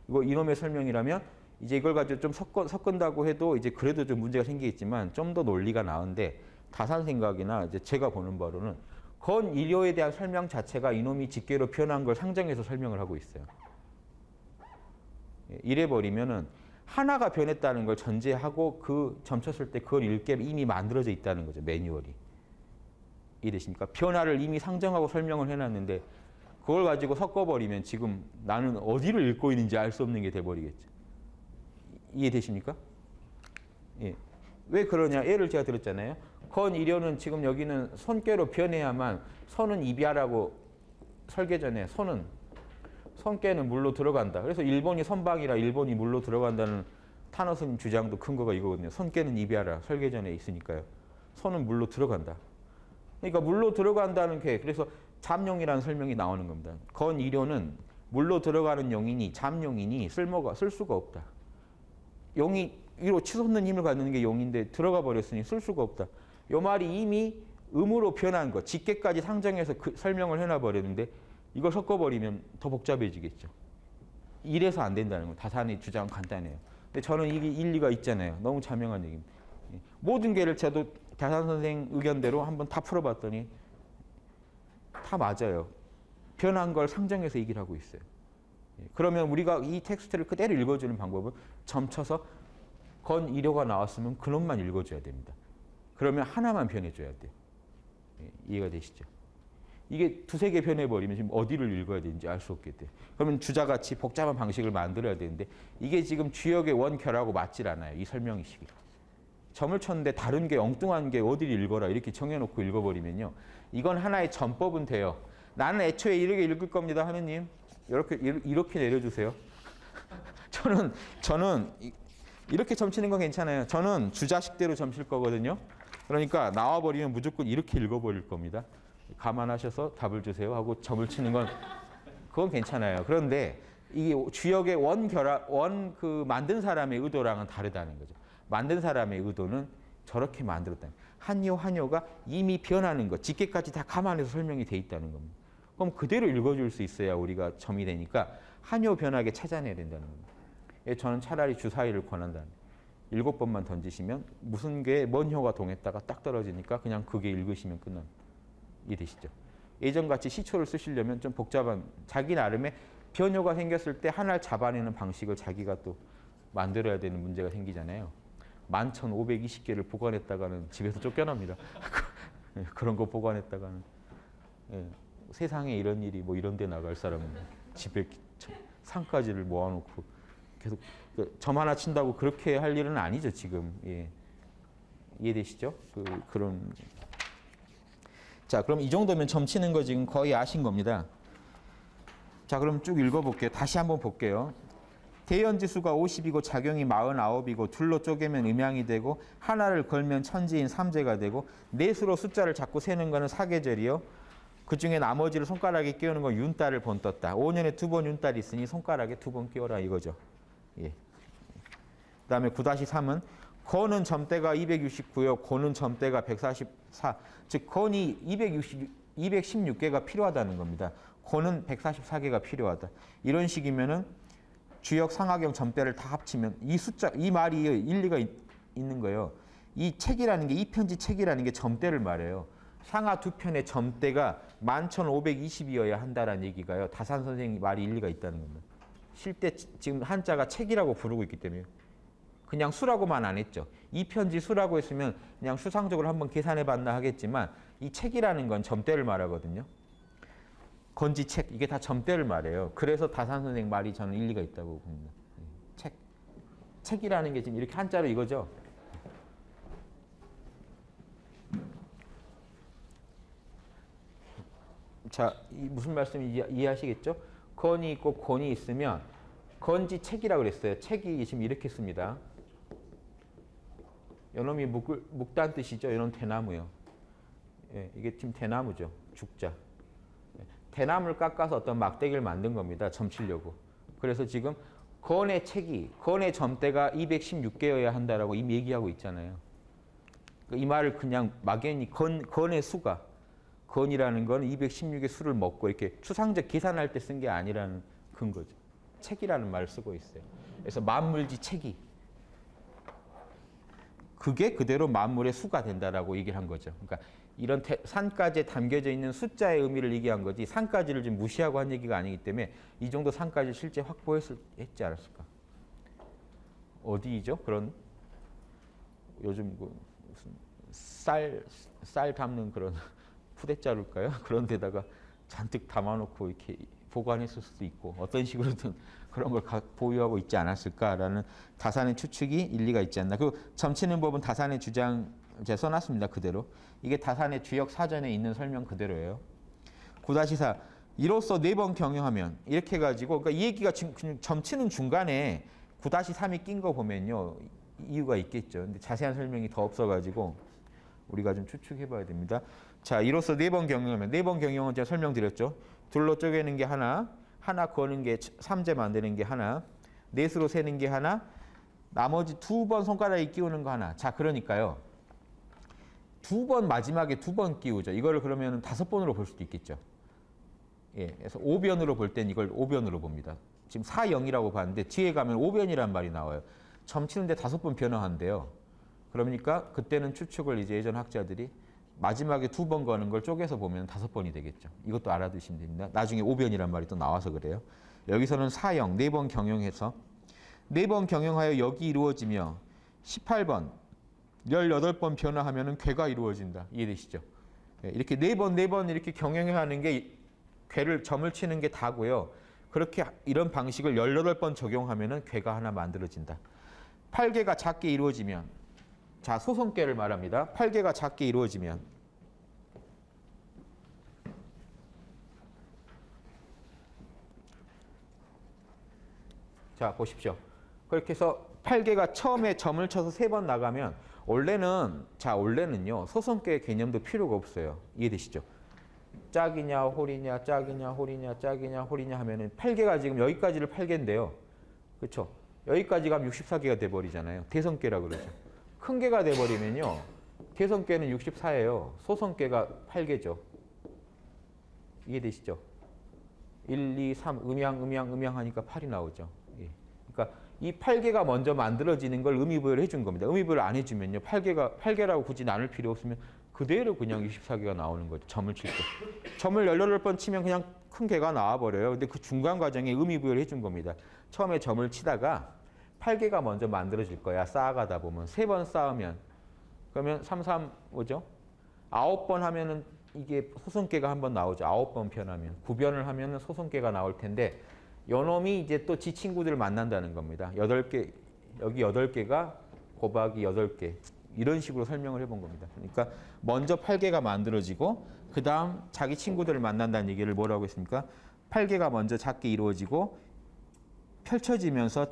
이거 이놈의 설명이라면 이제 이걸 가지고 좀 섞은다고 해도 이제 그래도 좀 문제가 생기겠지만 좀 더 논리가 나은데 다산 생각이나 이제 제가 보는 바로는 건 1호에 대한 설명 자체가 이놈이 직계로 표현한 걸 상정해서 설명을 하고 있어요. 이래 버리면은 하나가 변했다는 걸 전제하고 그 점쳤을 때 그걸 읽게 이미 만들어져 있다는 거죠. 매뉴얼이. 이해되십니까? 변화를 이미 상정하고 설명을 해놨는데 그걸 가지고 섞어버리면 지금 나는 어디를 읽고 있는지 알 수 없는 게 돼버리겠죠. 이해되십니까? 예. 왜 그러냐? 예를 제가 들었잖아요. 건 1호는 지금 여기는 손께로 변해야만 손은 이비하라고 설계전에 손께는 물로 들어간다. 그래서 일본이 선방이라 일본이 물로 들어간다는 타노 스님 주장도 큰 거가 이거거든요. 손께는 이비하라 설계전에 있으니까요. 손은 물로 들어간다. 그러니까 물로 들어간다는 게 그래서 잠용이라는 설명이 나오는 겁니다. 건 1호는 물로 들어가는 용이니 잠용이니 쓸 수가 없다. 용이 위로 치솟는 힘을 갖는 게 용인데 들어가 버렸으니 쓸 수가 없다. 요 말이 이미 음으로 변한 것, 직계까지 상정해서 그 설명을 해놔 버렸는데 이걸 섞어버리면 더 복잡해지겠죠. 이래서 안 된다는 거예요. 다산의 주장은 간단해요. 근데 저는 이게 일리가 있잖아요. 너무 자명한 얘기입니다. 모든 개를 저도 다산 선생 의견대로 한번 다 풀어봤더니 다 맞아요. 변한 걸 상정해서 얘기를 하고 있어요. 그러면 우리가 이 텍스트를 그대로 읽어주는 방법은 점쳐서 건 1호가 나왔으면 그놈만 읽어줘야 됩니다. 그러면 하나만 변해줘야 돼요. 이해가 되시죠? 이게 두세 개 변해버리면 지금 어디를 읽어야 되는지 알 수 없게 돼요. 그러면 주자같이 복잡한 방식을 만들어야 되는데 이게 지금 주역의 원결하고 맞질 않아요. 이 설명이식이. 점을 쳤는데 다른 게 엉뚱한 게 어디를 읽어라 이렇게 정해놓고 읽어버리면요. 이건 하나의 전법은 돼요. 나는 애초에 이렇게 읽을 겁니다. 하느님. 이렇게 내려주세요. 저는 이렇게 점치는 건 괜찮아요. 저는 주자식대로 점칠 거거든요. 그러니까 나와버리면 무조건 이렇게 읽어버릴 겁니다. 감안하셔서 답을 주세요 하고 점을 치는 건 그건 괜찮아요. 그런데 이게 주역의 그 만든 사람의 의도랑은 다르다는 거죠. 만든 사람의 의도는 저렇게 만들었다. 한효가 이미 변하는 것, 직계까지 다 감안해서 설명이 돼 있다는 겁니다. 그럼 그대로 읽어줄 수 있어야 우리가 점이 되니까 한효 변하게 찾아내야 된다는 겁니다. 저는 차라리 주사위를 권한다는 7번만 던지시면 무슨 게 뭔 혀가 동했다가 딱 떨어지니까 그냥 그게 읽으시면 끝난. 이해되시죠? 예전같이 시초를 쓰시려면 좀 복잡한 자기 나름의 변효가 생겼을 때 하나를 잡아내는 방식을 자기가 또 만들어야 되는 문제가 생기잖아요. 11,520개를 보관했다가는 집에서 쫓겨납니다. 그런 거 보관했다가는 예, 세상에 이런 일이 뭐 이런 데 나갈 사람은 집에 상까지를 모아놓고 계속 점 하나 친다고 그렇게 할 일은 아니죠 지금. 예. 이해되시죠? 그런. 자, 그럼 이 정도면 점 치는 거 지금 거의 아신 겁니다. 자, 그럼 쭉 읽어볼게요. 다시 한번 볼게요. 대연지수가 50이고 작용이 49이고 둘로 쪼개면 음양이 되고 하나를 걸면 천지인 삼재가 되고 넷으로 숫자를 자꾸 세는 거는 사계절이요. 그중에 나머지를 손가락에 끼우는 건 윤달을 번떴다. 5년에 2번 윤달이 있으니 손가락에 2번 끼워라 이거죠. 예. 그다음에 9-3은 건은 점대가 269요. 고는 점대가 144. 즉 건이 216개가 필요하다는 겁니다. 고는 144개가 필요하다. 이런 식이면은 주역 상하경 점대를 다 합치면 이 숫자 이 말이 일리가 있는 거예요. 이 책이라는 게 이 편지 책이라는 게 점대를 말해요. 상하 두 편의 점대가 11,520이어야 한다라는 얘기가요. 다산 선생님 말이 일리가 있다는 겁니다. 실제 지금 한자가 책이라고 부르고 있기 때문에 그냥 수라고만 안 했죠. 이 편지 수라고 했으면 그냥 수상적으로 한번 계산해 봤나 하겠지만 이 책이라는 건 점대를 말하거든요. 건지 책 이게 다 점대를 말해요. 그래서 다산 선생 말이 저는 일리가 있다고 봅니다. 책이라는 게 지금 이렇게 한자로 이거죠. 자, 무슨 말씀인지 이해하시겠죠? 건이 있고 곤이 있으면 건지 책이라고 그랬어요. 책이 지금 이렇게 씁니다. 요놈이 묵다는 뜻이죠. 요놈 대나무요. 예, 이게 지금 대나무죠. 죽자. 대나무를 깎아서 어떤 막대기를 만든 겁니다. 점치려고. 그래서 지금 건의 책이, 건의 점대가 216개여야 한다라고 이미 얘기하고 있잖아요. 이 말을 그냥 막연히 건의 수가, 건이라는 건 216의 수를 먹고 이렇게 추상적 계산할 때 쓴 게 아니라는 근거죠. 책이라는 말을 쓰고 있어요. 그래서 만물지 책이. 그게 그대로 만물의 수가 된다라고 얘기를 한 거죠. 그러니까 이런 산까지에 담겨져 있는 숫자의 의미를 얘기한 거지 산까지를 좀 무시하고 한 얘기가 아니기 때문에 이 정도 산까지 실제 확보했지 않았을까? 어디죠? 그런 요즘 무슨 쌀 담는 그런 푸대자루일까요? 그런 데다가 잔뜩 담아놓고 이렇게 보관했을 수도 있고 어떤 식으로든 그런 걸 보유하고 있지 않았을까라는 다산의 추측이 일리가 있지 않나. 그 점치는 법은 다산의 주장 제가 써놨습니다. 그대로. 이게 다산의 주역 사전에 있는 설명 그대로예요. 9-4 이로써 4번 경영하면 이렇게 해가지고 그러니까 이 얘기가 지금 점치는 중간에 9-3이 낀 거 보면요. 이유가 있겠죠. 근데 자세한 설명이 더 없어가지고 우리가 좀 추측해봐야 됩니다. 자, 이로써 4번 경영하면 4번 경영은 제가 설명드렸죠. 둘로 쪼개는 게 하나 거는 게 삼재 만드는 게 하나, 넷으로 세는 게 하나, 나머지 2번 손가락에 끼우는 거 하나. 자, 그러니까요. 2번 마지막에 2번 끼우죠. 이거를 그러면 5번으로 볼 수도 있겠죠. 예, 그래서 5변으로 볼 땐 이걸 5변으로 봅니다. 지금 4영이라고 봤는데 뒤에 가면 5변이란 말이 나와요. 점치는데 5번 변화한대요. 그러니까 그때는 추측을 이제 예전 학자들이 마지막에 2번 거는 걸 쪼개서 보면 5번이 되겠죠. 이것도 알아두시면 됩니다. 나중에 5변이란 말이 또 나와서 그래요. 여기서는 4영, 4번 경영해서 4번 경영하여 역이 이루어지며 18번, 18번 변화하면 괴가 이루어진다. 이해되시죠? 이렇게 4번 이렇게 경영하는 게 괴를 점을 치는 게 다고요. 그렇게 이런 방식을 18번 적용하면 괴가 하나 만들어진다. 8개가 작게 이루어지면 자, 소성괴를 말합니다. 8개가 작게 이루어지면 자, 보십시오. 그렇게 해서 8개가 처음에 점을 쳐서 3번 나가면 원래는요. 소성괴의 개념도 필요가 없어요. 이해되시죠? 짝이냐 홀이냐 짝이냐 홀이냐 짝이냐 홀이냐 하면은 8개가 지금 여기까지를 8개인데요. 그렇죠? 여기까지 가면 64개가 돼 버리잖아요. 대성괴라 그러죠. 큰 개가 돼버리면요. 대성괴는 64예요. 소성괴가 8개죠. 이해되시죠? 1, 2, 3 음양 하니까 8이 나오죠. 예. 그러니까 이 8개가 먼저 만들어지는 걸 의미부여를 해준 겁니다. 의미부여를 안 해주면요. 8개라고 굳이 나눌 필요 없으면 그대로 그냥 64개가 나오는 거죠. 점을 칠 때. 점을 18번 치면 그냥 큰 개가 나와버려요. 근데 그 중간 과정에 의미부여를 해준 겁니다. 처음에 점을 치다가 8개가 먼저 만들어질 거야. 쌓아가다 보면. 3번 쌓으면. 그러면 3, 3 뭐죠? 9번 하면은 이게 소선계가 한번 나오죠. 9번 변하면. 9변을 하면은 소선계가 나올 텐데 요놈이 이제 또 지 친구들을 만난다는 겁니다. 8개, 여기 8개가 곱하기 8개. 이런 식으로 설명을 해본 겁니다. 그러니까 먼저 8개가 만들어지고 그 다음 자기 친구들을 만난다는 얘기를 뭐라고 했습니까? 8개가 먼저 작게 이루어지고 펼쳐지면서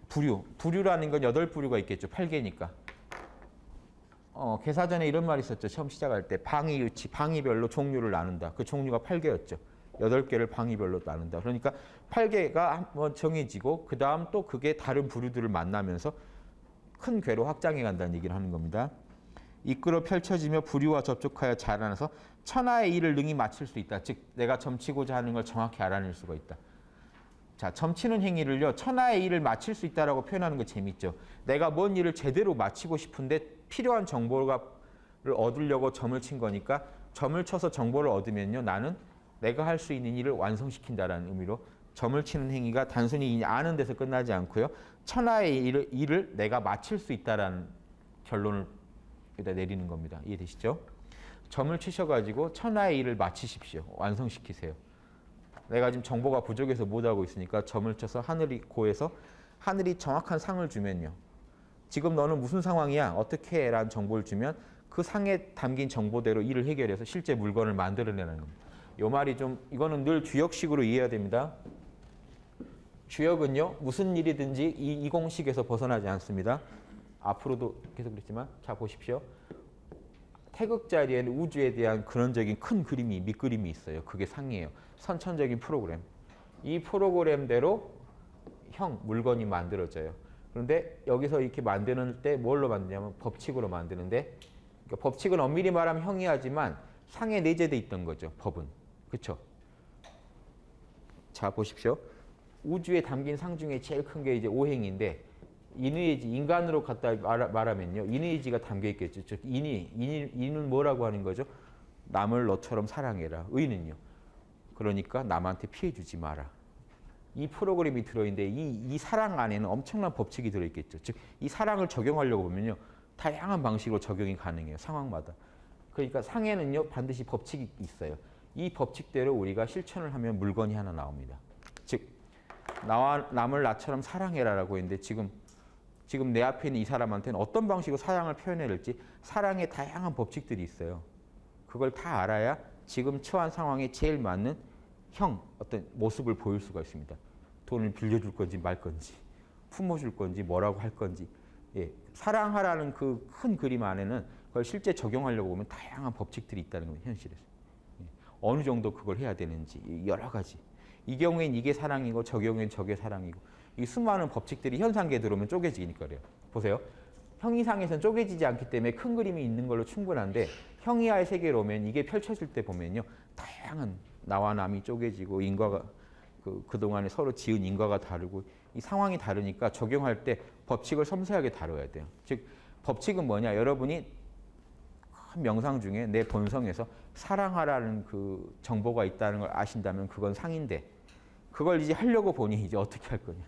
부류라는 건 8부류가 있겠죠. 8개니까. 계사전에 이런 말이 있었죠. 처음 시작할 때 방위유치, 방위별로 종류를 나눈다. 그 종류가 8개였죠. 8개를 방위별로 나눈다. 그러니까 8개가 한번 정해지고 그 다음 또 그게 다른 부류들을 만나면서 큰 궤로 확장해 간다는 얘기를 하는 겁니다. 이끌어 펼쳐지며 부류와 접촉하여 자라나서 천하의 일을 능히 마칠 수 있다. 즉 내가 점치고자 하는 걸 정확히 알아낼 수가 있다. 자, 점치는 행위를요. 천하의 일을 마칠 수 있다라고 표현하는 거 재밌죠. 내가 뭔 일을 제대로 마치고 싶은데 필요한 정보를 얻으려고 점을 친 거니까 점을 쳐서 정보를 얻으면요. 나는 내가 할 수 있는 일을 완성시킨다라는 의미로 점을 치는 행위가 단순히 아는 데서 끝나지 않고요. 천하의 일을 내가 마칠 수 있다라는 결론을 여기다 내리는 겁니다. 이해되시죠? 점을 치셔가지고 천하의 일을 마치십시오. 완성시키세요. 내가 지금 정보가 부족해서 못하고 있으니까 점을 쳐서 하늘이 고해서 하늘이 정확한 상을 주면요. 지금 너는 무슨 상황이야? 어떻게 해? 라는 정보를 주면 그 상에 담긴 정보대로 일을 해결해서 실제 물건을 만들어내는 겁니다. 이 말이 좀 이거는 늘 주역식으로 이해해야 됩니다. 주역은요. 무슨 일이든지 이 공식에서 벗어나지 않습니다. 앞으로도 계속 그랬지만 자 보십시오. 태극 자리에는 우주에 대한 근원적인 큰 그림이 밑그림이 있어요. 그게 상이에요. 선천적인 프로그램. 이 프로그램대로 물건이 만들어져요. 그런데 여기서 이렇게 만드는 때 뭘로 만드냐면 법칙으로 만드는데 그러니까 법칙은 엄밀히 말하면 형이하지만 상에 내재돼 있던 거죠. 법은. 그렇죠? 자 보십시오. 우주에 담긴 상 중에 제일 큰 게 이제 오행인데 인의지 인간으로 갖다 말하면요. 인의지가 담겨 있겠죠. 즉 인은 뭐라고 하는 거죠? 남을 너처럼 사랑해라. 의는요. 그러니까 남한테 피해 주지 마라. 이 프로그램이 들어있는데 이 사랑 안에는 엄청난 법칙이 들어있겠죠. 즉 이 사랑을 적용하려고 보면요. 다양한 방식으로 적용이 가능해요. 상황마다. 그러니까 상에는요. 반드시 법칙이 있어요. 이 법칙대로 우리가 실천을 하면 물건이 하나 나옵니다. 즉 남을 나처럼 사랑해라라고 했는데 지금 내 앞에 있는 이 사람한테는 어떤 방식으로 사랑을 표현해야 될지 사랑의 다양한 법칙들이 있어요. 그걸 다 알아야 지금 처한 상황에 제일 맞는 어떤 모습을 보일 수가 있습니다. 돈을 빌려줄 건지 말 건지 품어줄 건지 뭐라고 할 건지 사랑하라는 그 큰 그림 안에는 그걸 실제 적용하려고 보면 다양한 법칙들이 있다는 겁니다. 현실에서. 어느 정도 그걸 해야 되는지 여러 가지. 이 경우엔 이게 사랑이고 저 경우엔 저게 사랑이고 이 수많은 법칙들이 현상계에 들어오면 쪼개지니까 그래요. 보세요. 형이상에서는 쪼개지지 않기 때문에 큰 그림이 있는 걸로 충분한데 형이하의 세계로 오면 이게 펼쳐질 때 보면요. 다양한 나와 남이 쪼개지고 인과가 그동안에 서로 지은 인과가 다르고 이 상황이 다르니까 적용할 때 법칙을 섬세하게 다뤄야 돼요. 즉 법칙은 뭐냐? 여러분이 큰 명상 중에 내 본성에서 사랑하라는 그 정보가 있다는 걸 아신다면 그건 상인데 그걸 이제 하려고 보니 이제 어떻게 할 거냐.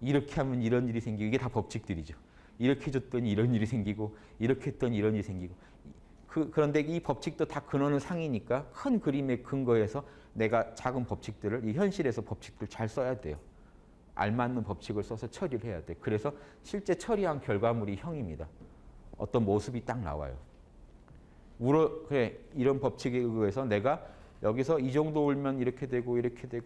이렇게 하면 이런 일이 생기고 이게 다 법칙들이죠. 이렇게 해줬더니 이런 일이 생기고 이렇게 했더니 이런 일이 생기고 그런데 이 법칙도 다 근원은 상이니까 큰 그림의 근거에서 내가 작은 법칙들을 이 현실에서 법칙들 잘 써야 돼요. 알맞는 법칙을 써서 처리를 해야 돼. 그래서 실제 처리한 결과물이 형입니다. 어떤 모습이 딱 나와요. 그래, 이런 법칙에 의해서 내가 여기서 이 정도 울면 이렇게 되고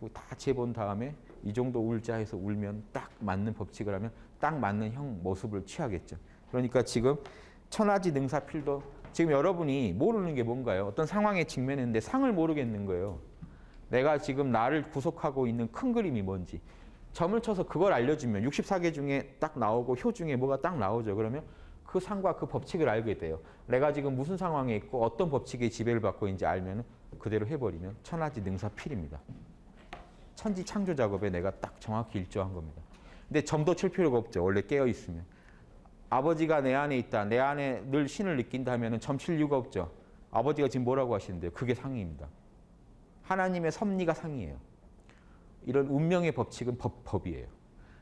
다 재본 다음에 이 정도 울자 해서 울면 딱 맞는 법칙을 하면 딱 맞는 형 모습을 취하겠죠. 그러니까 지금 천하지 능사필도 지금 여러분이 모르는 게 뭔가요? 어떤 상황에 직면했는데 상을 모르겠는 거예요. 내가 지금 나를 구속하고 있는 큰 그림이 뭔지. 점을 쳐서 그걸 알려주면 64개 중에 딱 나오고 효 중에 뭐가 딱 나오죠. 그러면 그 상과 그 법칙을 알게 돼요. 내가 지금 무슨 상황에 있고 어떤 법칙의 지배를 받고 있는지 알면 그대로 해버리면 천하지 능사필입니다. 천지 창조 작업에 내가 딱 정확히 일조한 겁니다. 근데 점도 칠 필요가 없죠. 원래 깨어 있으면. 아버지가 내 안에 있다. 내 안에 늘 신을 느낀다 하면은 점 칠 이유가 없죠. 아버지가 지금 뭐라고 하시는데요? 그게 상이입니다. 하나님의 섭리가 상이에요. 이런 운명의 법칙은 법이에요.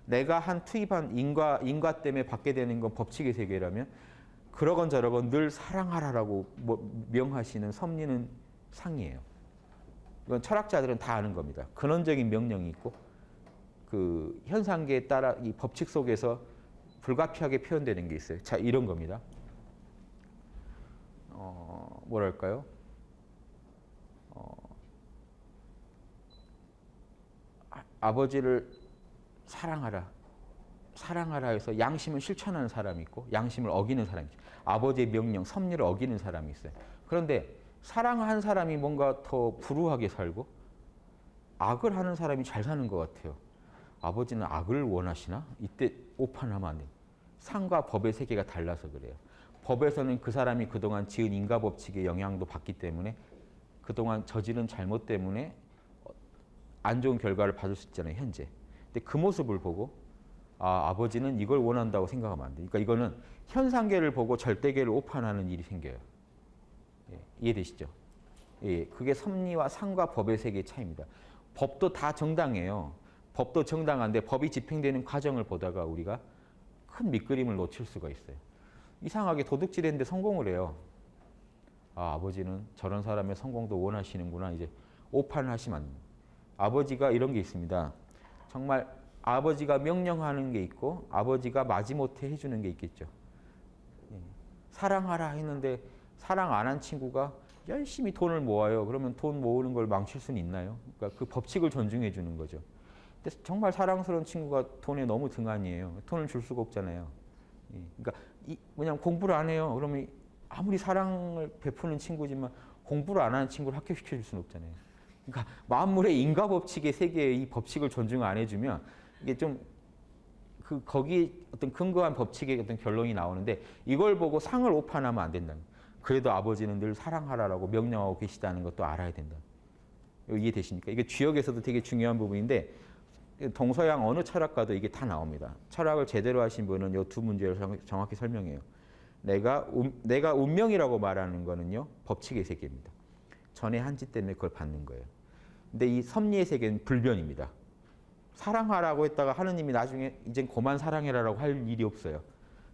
내가 투입한 인과 때문에 받게 되는 건 법칙의 세계라면 그러건 저러건 늘 사랑하라라고 명하시는 섭리는 상이에요. 이건 철학자들은 다 아는 겁니다. 근원적인 명령이 있고 그 현상계에 따라 이 법칙 속에서 불가피하게 표현되는 게 있어요. 자, 이런 겁니다. 뭐랄까요? 아버지를 사랑하라. 사랑하라 해서 양심을 실천하는 사람이 있고 양심을 어기는 사람이 있죠. 아버지의 명령, 섭리를 어기는 사람이 있어요. 그런데 사랑한 사람이 뭔가 더 불우하게 살고 악을 하는 사람이 잘 사는 것 같아요. 아버지는 악을 원하시나? 이때 오판하면 안 돼요. 상과 법의 세계가 달라서 그래요. 법에서는 그 사람이 그동안 지은 인과법칙의 영향도 받기 때문에 그동안 저지른 잘못 때문에 안 좋은 결과를 받을 수 있잖아요. 현재. 근데 그 모습을 보고 아버지는 이걸 원한다고 생각하면 안 돼요. 그러니까 이거는 현상계를 보고 절대계를 오판하는 일이 생겨요. 예, 이해되시죠? 예, 그게 섭리와 상과 법의 세계의 차이입니다. 법도 다 정당해요. 법도 정당한데 법이 집행되는 과정을 보다가 우리가 큰 밑그림을 놓칠 수가 있어요. 이상하게 도둑질했는데 성공을 해요. 아버지는 저런 사람의 성공도 원하시는구나. 이제 오판을 하시면 안 돼요. 아버지가 이런 게 있습니다. 정말 아버지가 명령하는 게 있고 아버지가 마지못해 해주는 게 있겠죠. 사랑하라 했는데 사랑 안 한 친구가 열심히 돈을 모아요. 그러면 돈 모으는 걸 망칠 수는 있나요? 그러니까 그 법칙을 존중해 주는 거죠. 근데 정말 사랑스러운 친구가 돈에 너무 등한이에요. 돈을 줄 수가 없잖아요. 그러니까 왜냐하면 공부를 안 해요. 그러면 아무리 사랑을 베푸는 친구지만 공부를 안 하는 친구를 합격시켜 줄 수는 없잖아요. 그러니까 만물의 인과 법칙의 세계에 이 법칙을 존중 안 해주면 이게 좀 거기에 어떤 근거한 법칙의 어떤 결론이 나오는데 이걸 보고 상을 오판하면 안 된다. 그래도 아버지는 늘 사랑하라라고 명령하고 계시다는 것도 알아야 된다. 이해되십니까? 이게 주역에서도 되게 중요한 부분인데 동서양 어느 철학가도 이게 다 나옵니다. 철학을 제대로 하신 분은 이 두 문제를 정확히 설명해요. 내가 운명이라고 말하는 거는요. 법칙의 세계입니다. 전에 한 짓 때문에 그걸 받는 거예요. 근데 이 섭리의 세계는 불변입니다. 사랑하라고 했다가 하느님이 나중에 이젠 그만 사랑해라라고 할 일이 없어요.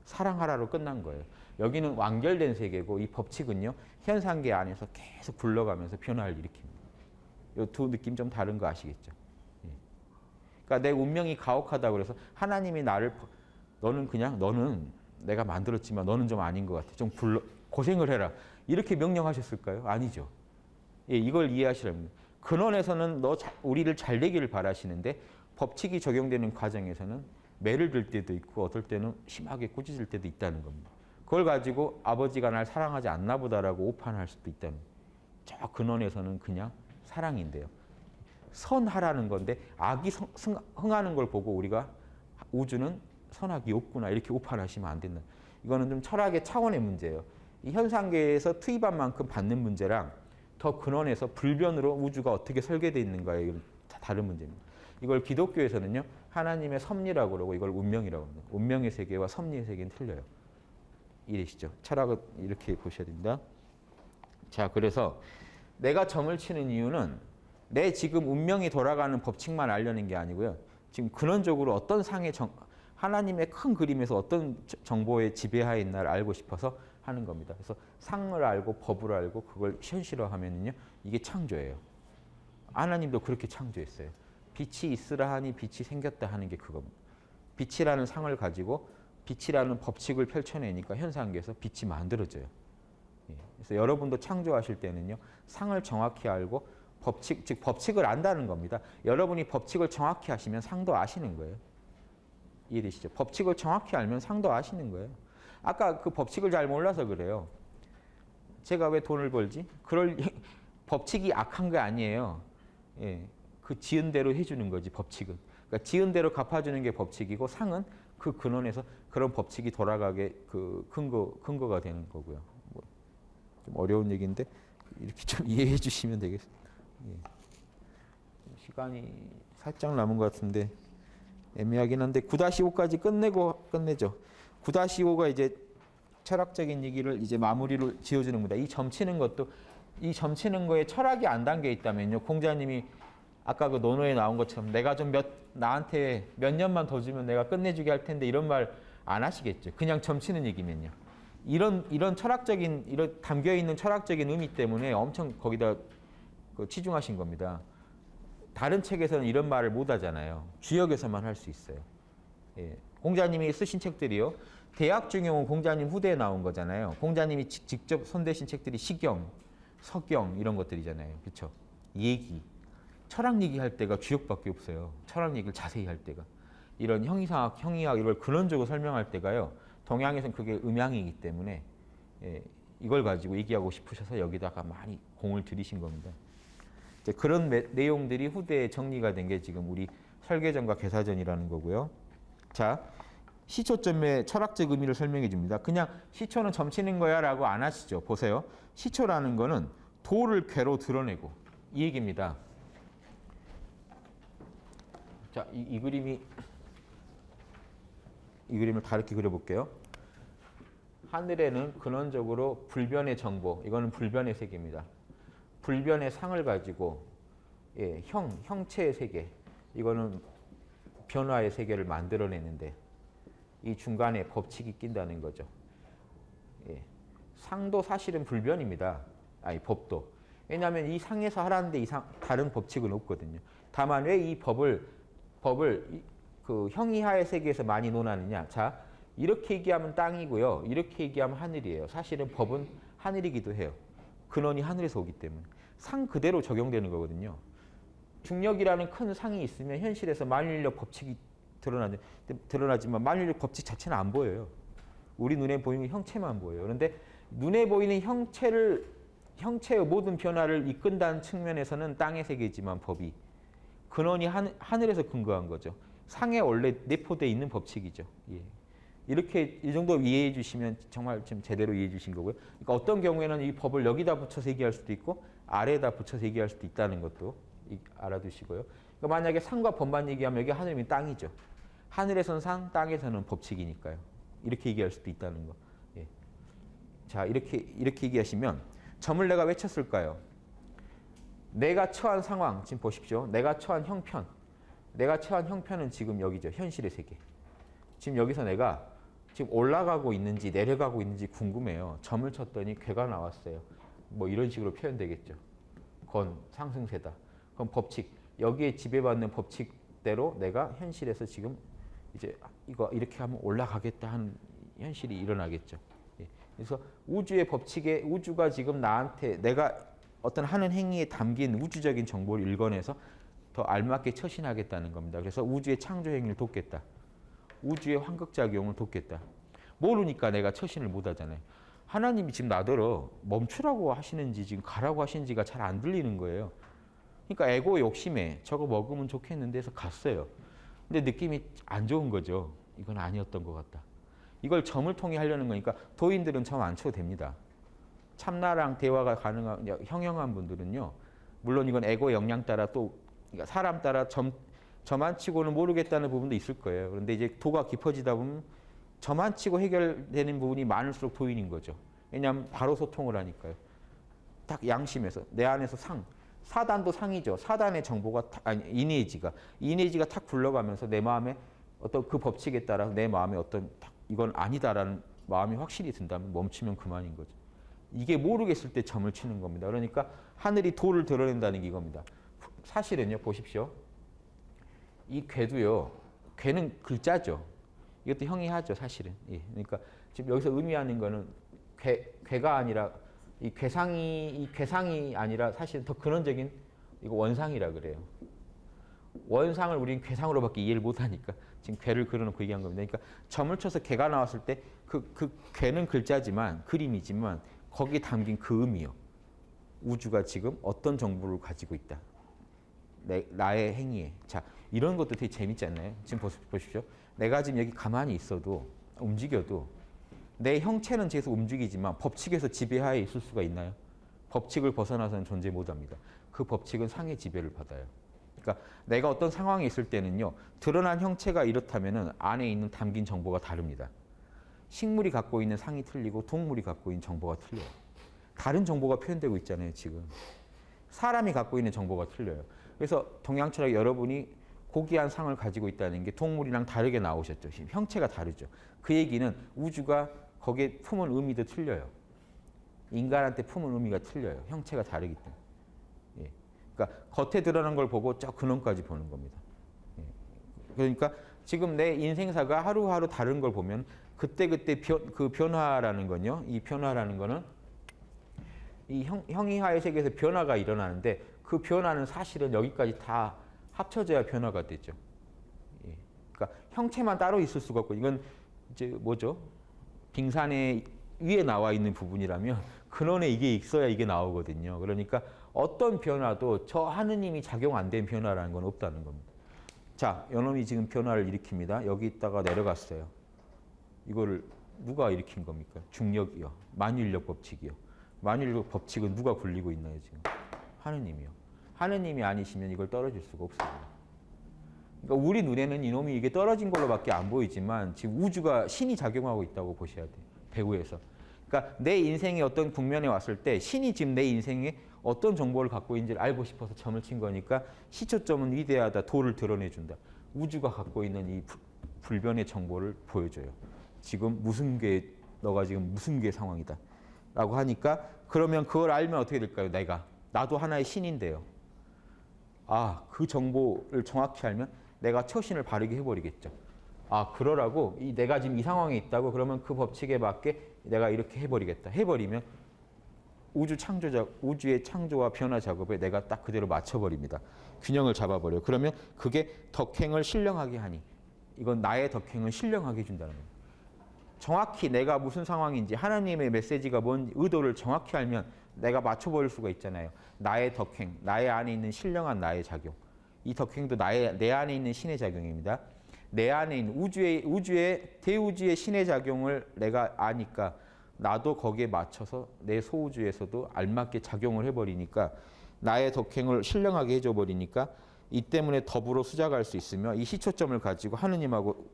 사랑하라로 끝난 거예요. 여기는 완결된 세계고 이 법칙은요. 현상계 안에서 계속 굴러가면서 변화를 일으킵니다. 이 두 느낌 좀 다른 거 아시겠죠? 그러니까 내 운명이 가혹하다고 그래서 하나님이 너는 내가 만들었지만 너는 좀 아닌 것 같아. 좀 고생을 해라. 이렇게 명령하셨을까요? 아니죠. 예, 이걸 이해하시라면 근원에서는 우리를 잘 되기를 바라시는데 법칙이 적용되는 과정에서는 매를 들 때도 있고 어떨 때는 심하게 꾸짖을 때도 있다는 겁니다. 그걸 가지고 아버지가 날 사랑하지 않나 보다라고 오판할 수도 있다는 거예요. 저 근원에서는 그냥 사랑인데요. 선하라는 건데 악이 흥하는 걸 보고 우리가 우주는 선악이 없구나 이렇게 오판하시면 안 된다. 이거는 좀 철학의 차원의 문제예요. 이 현상계에서 투입한 만큼 받는 문제랑 더 근원에서 불변으로 우주가 어떻게 설계되어 있는가에 다른 문제입니다. 이걸 기독교에서는요. 하나님의 섭리라고 그러고 이걸 운명이라고 합니다. 운명의 세계와 섭리의 세계는 틀려요. 이해되시죠? 철학을 이렇게 보셔야 됩니다. 자, 그래서 내가 점을 치는 이유는 내 지금 운명이 돌아가는 법칙만 알려는 게 아니고요. 지금 근원적으로 어떤 하나님의 큰 그림에서 어떤 정보의 지배하에 있나를 알고 싶어서 하는 겁니다. 그래서 상을 알고 법을 알고 그걸 현실화하면요. 이게 창조예요. 하나님도 그렇게 창조했어요. 빛이 있으라 하니 빛이 생겼다 하는 게 그겁니다. 빛이라는 상을 가지고 빛이라는 법칙을 펼쳐내니까 현상계에서 빛이 만들어져요. 그래서 여러분도 창조하실 때는요. 상을 정확히 알고 즉 법칙을 안다는 겁니다. 여러분이 법칙을 정확히 하시면 상도 아시는 거예요. 이해되시죠? 법칙을 정확히 알면 상도 아시는 거예요. 아까 그 법칙을 잘 몰라서 그래요. 제가 왜 돈을 벌지? 법칙이 악한 게 아니에요. 예, 그 지은 대로 해주는 거지 법칙은. 그러니까 지은 대로 갚아주는 게 법칙이고 상은 그 근원에서 그런 법칙이 돌아가게 그 근거가 되는 거고요. 좀 어려운 얘기인데 이렇게 좀 이해해 주시면 되겠습니다. 예. 시간이 살짝 남은 것 같은데 애매하긴 한데 9-5까지 끝내죠. 9-5가 이제 철학적인 얘기를 이제 마무리를 지어주는 겁니다. 이 점치는 것도 이 점치는 거에 철학이 안 담겨 있다면요. 공자님이 아까 그 논어에 나온 것처럼 내가 좀 나한테 몇 년만 더 주면 내가 끝내주게 할 텐데 이런 말 안 하시겠죠. 그냥 점치는 얘기면요. 이런 철학적인 이런 담겨 있는 철학적인 의미 때문에 엄청 거기다 그 치중하신 겁니다. 다른 책에서는 이런 말을 못 하잖아요. 주역에서만 할 수 있어요. 예. 공자님이 쓰신 책들이요. 대학중용은 공자님 후대에 나온 거잖아요. 공자님이 직접 손대신 책들이 시경, 서경 이런 것들이잖아요. 그렇죠? 얘기, 철학 얘기할 때가 주역밖에 없어요. 철학 얘기를 자세히 할 때가. 이런 형이상학, 형이학 이걸 근원적으로 설명할 때가요. 동양에서는 그게 음양이기 때문에 이걸 가지고 얘기하고 싶으셔서 여기다가 많이 공을 들이신 겁니다. 이제 그런 내용들이 후대에 정리가 된 게 지금 우리 설계전과 계사전이라는 거고요. 자, 시초점의 철학적 의미를 설명해 줍니다. 그냥 시초는 점치는 거야 라고 안 하시죠. 보세요. 시초라는 거는 도를 궤로 드러내고 이 얘기입니다. 자, 이 그림을 다르게 그려볼게요. 하늘에는 근원적으로 불변의 정보, 이거는 불변의 세계입니다. 불변의 상을 가지고 형체의 세계, 이거는 변화의 세계를 만들어내는데 이 중간에 법칙이 낀다는 거죠. 상도 사실은 불변입니다. 아니 법도. 왜냐하면 이 상에서 하라는데 다른 법칙은 없거든요. 다만 왜 이 법을 그 형이하의 세계에서 많이 논하느냐. 자, 이렇게 얘기하면 땅이고요. 이렇게 얘기하면 하늘이에요. 사실은 법은 하늘이기도 해요. 근원이 하늘에서 오기 때문에. 상 그대로 적용되는 거거든요. 중력이라는 큰 상이 있으면 현실에서 만유인력 법칙이 드러나지만 만유인력 법칙 자체는 안 보여요. 우리 눈에 보이는 형체만 보여요. 그런데 눈에 보이는 형체의 모든 변화를 이끈다는 측면에서는 땅의 세계지만 법이 근원이 하늘에서 근거한 거죠. 상에 원래 내포되어 있는 법칙이죠. 예. 이렇게 이 정도 이해해 주시면 정말 좀 제대로 이해해 주신 거고요. 그러니까 어떤 경우에는 이 법을 여기다 붙여서 얘기할 수도 있고 아래에다 붙여서 얘기할 수도 있다는 것도 알아두시고요. 그러니까 만약에 상과 법만 얘기하면 여기 하늘이면 땅이죠. 하늘에서는 상, 땅에서는 법칙이니까요. 이렇게 얘기할 수도 있다는 거. 예. 자, 이렇게 얘기하시면 점을 내가 왜 쳤을까요? 내가 처한 상황, 지금 보십시오. 내가 처한 형편은 지금 여기죠. 현실의 세계. 지금 여기서 내가 지금 올라가고 있는지 내려가고 있는지 궁금해요. 점을 쳤더니 괴가 나왔어요. 뭐 이런 식으로 표현되겠죠. 건, 상승세다. 그럼 법칙, 여기에 지배받는 법칙대로 내가 현실에서 지금 이제 이거 이렇게 하면 올라가겠다 하는 현실이 일어나겠죠. 예. 그래서 우주의 법칙에 우주가 지금 나한테 내가 어떤 하는 행위에 담긴 우주적인 정보를 읽어내서 더 알맞게 처신하겠다는 겁니다. 그래서 우주의 창조 행위를 돕겠다. 우주의 환극작용을 돕겠다. 모르니까 내가 처신을 못 하잖아요. 하나님이 지금 나더러 멈추라고 하시는지 지금 가라고 하시는지가 잘 안 들리는 거예요. 그러니까 에고 욕심에 저거 먹으면 좋겠는데 해서 갔어요. 근데 느낌이 안 좋은 거죠. 이건 아니었던 것 같다. 이걸 점을 통해 하려는 거니까 도인들은 점 안 쳐도 됩니다. 참나랑 대화가 가능한 형형한 분들은요. 물론 이건 에고의 역량 따라 또 그러니까 사람 따라 점안 치고는 모르겠다는 부분도 있을 거예요. 그런데 이제 도가 깊어지다 보면 점안 치고 해결되는 부분이 많을수록 도인인 거죠. 왜냐하면 바로 소통을 하니까요. 딱 양심에서 내 안에서 사단도 상이죠. 사단의 정보가 이니에지가 탁 굴러가면서 내 마음에 어떤 그 법칙에 따라 내 마음에 어떤 이건 아니다라는 마음이 확실히 든다면 멈추면 그만인 거죠. 이게 모르겠을 때 점을 치는 겁니다. 그러니까 하늘이 도를 드러낸다는 게 이겁니다. 사실은요, 보십시오. 이 괴도요, 괴는 글자죠. 이것도 형이하죠, 사실은. 예. 그러니까 지금 여기서 의미하는 거는 괴가 아니라 이 괴상이 아니라 사실 더 근원적인 이거 원상이라 그래요. 원상을 우리는 괴상으로밖에 이해를 못하니까 지금 괴를 그려놓고 얘기한 겁니다. 그러니까 점을 쳐서 괴가 나왔을 때 그 괴는 글자지만 그림이지만 거기에 담긴 그 의미요. 우주가 지금 어떤 정보를 가지고 있다. 나의 행위에. 자, 이런 것도 되게 재밌지 않나요? 지금 보십시오. 내가 지금 여기 가만히 있어도 움직여도 내 형체는 계속 움직이지만 법칙에서 지배하에 있을 수가 있나요? 법칙을 벗어나서는 존재 못합니다. 그 법칙은 상의 지배를 받아요. 그러니까 내가 어떤 상황에 있을 때는요. 드러난 형체가 이렇다면은 안에 있는 담긴 정보가 다릅니다. 식물이 갖고 있는 상이 틀리고 동물이 갖고 있는 정보가 틀려요. 다른 정보가 표현되고 있잖아요, 지금. 사람이 갖고 있는 정보가 틀려요. 그래서 동양철학 여러분이 고귀한 상을 가지고 있다는 게 동물이랑 다르게 나오셨죠. 형체가 다르죠. 그 얘기는 우주가 거기에 품은 의미도 틀려요. 인간한테 품은 의미가 틀려요. 형체가 다르기 때문에. 예. 그러니까 겉에 드러난 걸 보고 저 근원까지 보는 겁니다. 예. 그러니까 지금 내 인생사가 하루하루 다른 걸 보면 그때그때 그 변화라는 건요. 이 변화라는 거는 이 형이하의 세계에서 변화가 일어나는데 그 변화는 사실은 여기까지 다 합쳐져야 변화가 되죠. 예. 그러니까 형체만 따로 있을 수가 없고 이건 이제 뭐죠? 빙산의 위에 나와 있는 부분이라면 근원에 이게 있어야 이게 나오거든요. 그러니까 어떤 변화도 저 하느님이 작용 안 된 변화라는 건 없다는 겁니다. 자, 요놈이 지금 변화를 일으킵니다. 여기 있다가 내려갔어요. 이거를 누가 일으킨 겁니까? 중력이요. 만유인력 법칙이요. 만유인력 법칙은 누가 굴리고 있나요, 지금? 하느님이요. 하느님이 아니시면 이걸 떨어질 수가 없습니다. 그러니까 우리 눈에는 이놈이 이게 떨어진 걸로밖에 안 보이지만 지금 우주가 신이 작용하고 있다고 보셔야 돼요. 배후에서. 그러니까 내 인생의 어떤 국면에 왔을 때 신이 지금 내 인생에 어떤 정보를 갖고 있는지를 알고 싶어서 점을 친 거니까 시초점은 위대하다, 도를 드러내준다. 우주가 갖고 있는 이 불변의 정보를 보여줘요. 지금 무슨 게 너가 지금 무슨 게 상황이다 라고 하니까 그러면 그걸 알면 어떻게 될까요? 나도 하나의 신인데요. 아, 그 정보를 정확히 알면 내가 처신을 바르게 해버리겠죠. 아, 그러라고 내가 지금 이 상황에 있다고 그러면 그 법칙에 맞게 내가 이렇게 해버리겠다. 해버리면 우주의 창조와 변화 작업에 내가 딱 그대로 맞춰버립니다. 균형을 잡아버려요. 그러면 그게 덕행을 신령하게 하니 이건 나의 덕행을 신령하게 해준다는 겁니다. 정확히 내가 무슨 상황인지 하나님의 메시지가 뭔 의도를 정확히 알면 내가 맞춰버릴 수가 있잖아요. 나의 덕행, 나의 안에 있는 신령한 나의 작용. 이 덕행도 내 안에 있는 신의 작용입니다. 내 안에 있는 우주의 대우주의 신의 작용을 내가 아니까 나도 거기에 맞춰서 내 소우주에서도 알맞게 작용을 해버리니까 나의 덕행을 신령하게 해줘버리니까 이 때문에 더불어 수작할 수 있으며 이 시초점을 가지고 하느님하고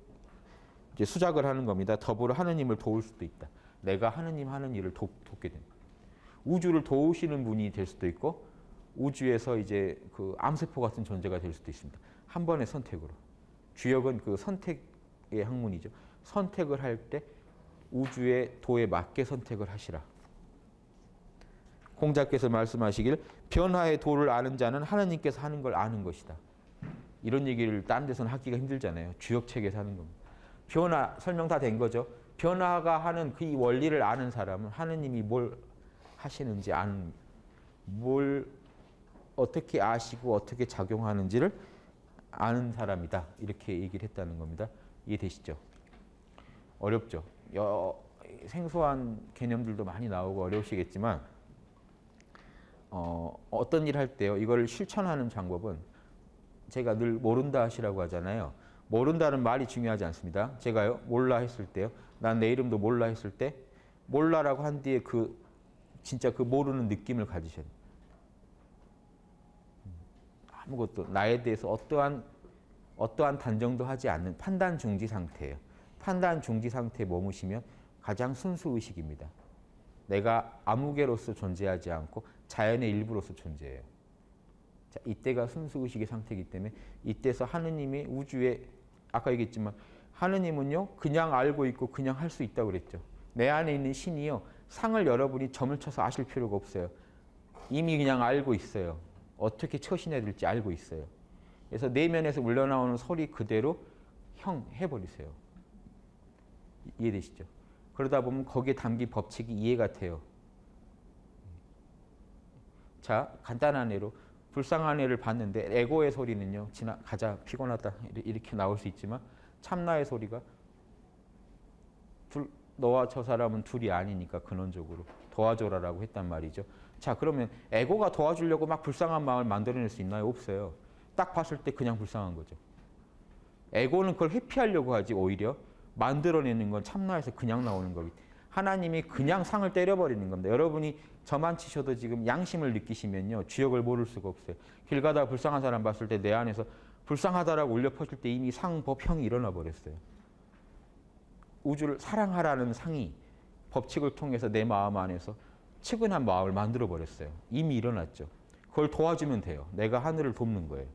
이제 수작을 하는 겁니다. 더불어 하느님을 도울 수도 있다. 내가 하느님 하는 일을 돕게 됩니다. 우주를 도우시는 분이 될 수도 있고 우주에서 이제 그 암세포 같은 존재가 될 수도 있습니다. 한 번의 선택으로. 주역은 그 선택의 학문이죠. 선택을 할 때 우주의 도에 맞게 선택을 하시라. 공자께서 말씀하시길 변화의 도를 아는 자는 하느님께서 하는 걸 아는 것이다. 이런 얘기를 다른 데서는 하기가 힘들잖아요. 주역책에서 하는 겁니다. 변화 설명 다 된 거죠. 변화가 하는 그 원리를 아는 사람은 하느님이 뭘 하시는지 아는 뭘 어떻게 아시고 어떻게 작용하는지를 아는 사람이다. 이렇게 얘기를 했다는 겁니다. 이해되시죠? 어렵죠? 생소한 개념들도 많이 나오고 어려우시겠지만 어떤 일 할 때요. 이걸 실천하는 방법은 제가 늘 모른다 하시라고 하잖아요. 모른다는 말이 중요하지 않습니다. 제가요. 몰라 했을 때요. 난 내 이름도 몰라 했을 때 몰라라고 한 뒤에 진짜 그 모르는 느낌을 가지셔야 돼요. 아무것도 나에 대해서 어떠한 단정도 하지 않는 판단 중지 상태예요. 판단 중지 상태에 머무시면 가장 순수 의식입니다. 내가 아무개로서 존재하지 않고 자연의 일부로서 존재해요. 자, 이때가 순수 의식의 상태이기 때문에 이때서 하느님이 우주에 아까 얘기했지만 하느님은요 그냥 알고 있고 그냥 할 수 있다고 그랬죠. 내 안에 있는 신이요 상을 여러분이 점을 쳐서 아실 필요가 없어요. 이미 그냥 알고 있어요. 어떻게 처신해야 될지 알고 있어요. 그래서 내면에서 물러나오는 소리 그대로 형 해버리세요. 이해되시죠? 그러다 보면 거기에 담긴 법칙이 이해가 돼요. 자, 간단한 예로 불쌍한 애를 봤는데 에고의 소리는요. 가자 피곤하다 이렇게 나올 수 있지만 참나의 소리가 너와 저 사람은 둘이 아니니까 근원적으로 도와줘라라고 했단 말이죠. 자, 그러면 에고가 도와주려고 막 불쌍한 마음을 만들어낼 수 있나요? 없어요. 딱 봤을 때 그냥 불쌍한 거죠. 에고는 그걸 회피하려고 하지 오히려 만들어내는 건 참나에서 그냥 나오는 거기. 하나님이 그냥 상을 때려버리는 겁니다. 여러분이 저만 치셔도 지금 양심을 느끼시면요. 주역을 모를 수가 없어요. 길 가다가 불쌍한 사람 봤을 때 내 안에서 불쌍하다라고 울려 퍼질 때 이미 상법형이 일어나 버렸어요. 우주를 사랑하라는 상이 법칙을 통해서 내 마음 안에서 측은한 마음을 만들어 버렸어요. 이미 일어났죠. 그걸 도와주면 돼요. 내가 하늘을 돕는 거예요.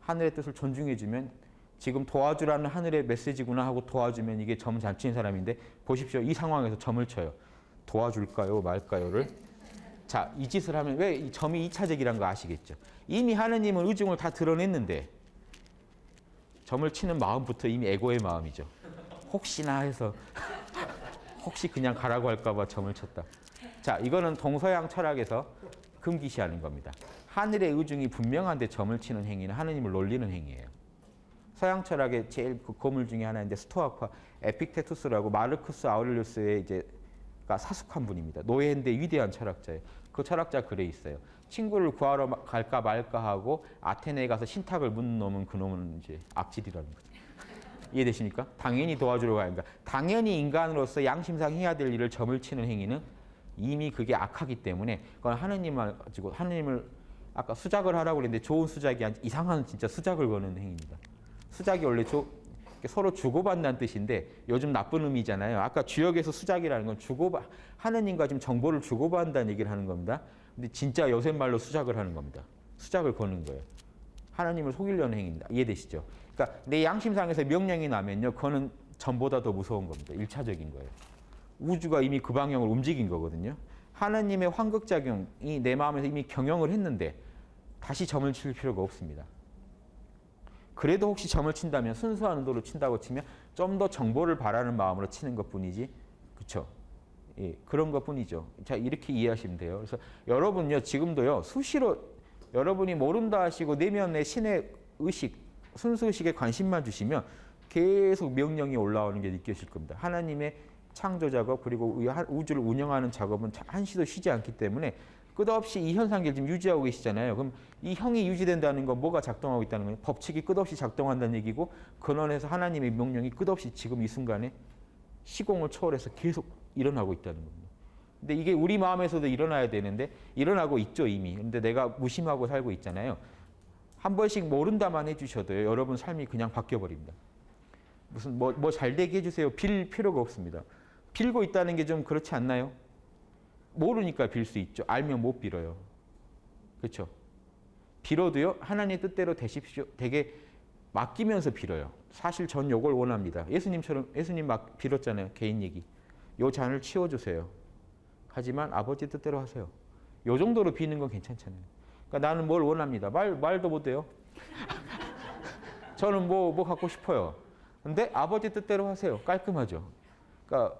하늘의 뜻을 존중해주면 지금 도와주라는 하늘의 메시지구나 하고 도와주면 이게 점 잘 치는 사람인데 보십시오. 이 상황에서 점을 쳐요. 도와줄까요? 말까요?를. 자, 이 짓을 하면 왜 이 점이 2차적이라는 거 아시겠죠? 이미 하느님은 의중을 다 드러냈는데 점을 치는 마음부터 이미 에고의 마음이죠. 혹시나 해서 혹시 그냥 가라고 할까 봐 점을 쳤다. 자, 이거는 동서양 철학에서 금기시하는 겁니다. 하늘의 의중이 분명한데 점을 치는 행위는 하느님을 놀리는 행위예요. 서양 철학의 제일 그 고물 중에 하나인데 스토아파 에픽테투스라고 마르쿠스 아우렐리우스의 이제가 사숙한 분입니다. 노예인데 위대한 철학자예요. 그 철학자 글에 있어요. 친구를 구하러 갈까 말까 하고 아테네에 가서 신탁을 묻는 놈은 그 놈은 이제 악질이라는 거죠. 이해되십니까? 당연히 도와주러 가야 한다. 당연히 인간으로서 양심상 해야 될 일을 점을 치는 행위는 이미 그게 악하기 때문에 그건 하느님을 가지고 하느님을 아까 수작을 하라고 그랬는데 좋은 수작이 아니라 이상한 진짜 수작을 거는 행위입니다. 수작이 원래 서로 주고받는 뜻인데 요즘 나쁜 의미잖아요. 아까 주역에서 수작이라는 건 하느님과 지금 정보를 주고받는다는 얘기를 하는 겁니다. 근데 진짜 요새 말로 수작을 하는 겁니다. 수작을 거는 거예요. 하나님을 속이려는 행위입니다. 이해되시죠? 그러니까 내 양심상에서 명령이 나면요. 그거는 점보다 더 무서운 겁니다. 1차적인 거예요. 우주가 이미 그 방향으로 움직인 거거든요. 하나님의 환극작용이 내 마음에서 이미 경영을 했는데 다시 점을 칠 필요가 없습니다. 그래도 혹시 점을 친다면 순수한 의도로 친다고 치면 좀 더 정보를 바라는 마음으로 치는 것뿐이지, 그렇죠? 예, 그런 것뿐이죠. 자, 이렇게 이해하시면 돼요. 그래서 여러분요 지금도요 수시로 여러분이 모른다 하시고 내면의 신의 의식, 순수 의식에 관심만 주시면 계속 명령이 올라오는 게 느껴질 겁니다. 하나님의 창조 작업 그리고 우주를 운영하는 작업은 한시도 쉬지 않기 때문에 끝없이 이 현상계를 지금 유지하고 계시잖아요. 그럼 이 형이 유지된다는 건 뭐가 작동하고 있다는 거예요? 법칙이 끝없이 작동한다는 얘기고 근원에서 하나님의 명령이 끝없이 지금 이 순간에 시공을 초월해서 계속 일어나고 있다는 겁니다. 근데 이게 우리 마음에서도 일어나야 되는데 일어나고 있죠 이미. 근데 내가 무심하고 살고 있잖아요. 한 번씩 모른다만 해주셔도요. 여러분 삶이 그냥 바뀌어버립니다. 무슨 뭐 잘 되게 해주세요. 빌 필요가 없습니다. 빌고 있다는 게 좀 그렇지 않나요? 모르니까 빌 수 있죠. 알면 못 빌어요. 그렇죠? 빌어도요. 하나님 뜻대로 되십시오. 되게 맡기면서 빌어요. 사실 전 요걸 원합니다. 예수님처럼 예수님 막 빌었잖아요. 개인 얘기. 요 잔을 치워주세요. 하지만 아버지 뜻대로 하세요. 요 정도로 비는 건 괜찮잖아요. 그러니까 나는 뭘 원합니다. 말도 못해요. 저는 뭐 갖고 싶어요. 근데 아버지 뜻대로 하세요. 깔끔하죠. 그러니까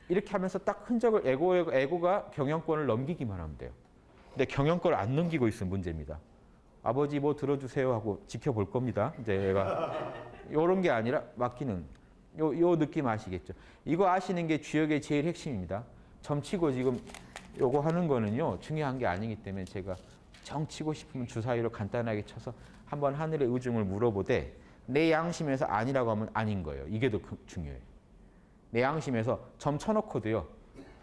이렇게 하면서 딱 흔적을 에고가 경영권을 넘기기만 하면 돼요. 근데 경영권을 안 넘기고 있으면 문제입니다. 아버지 뭐 들어주세요 하고 지켜볼 겁니다. 이제 얘가 이런 게 아니라 맡기는 요 느낌 아시겠죠? 이거 아시는 게 주역의 제일 핵심입니다. 점치고 지금 요거 하는 거는요 중요한 게 아니기 때문에 제가 정치고 싶으면 주사위로 간단하게 쳐서 한번 하늘의 의중을 물어보되 내 양심에서 아니라고 하면 아닌 거예요. 이게 더 중요해요. 내 양심에서 점 쳐놓고도요.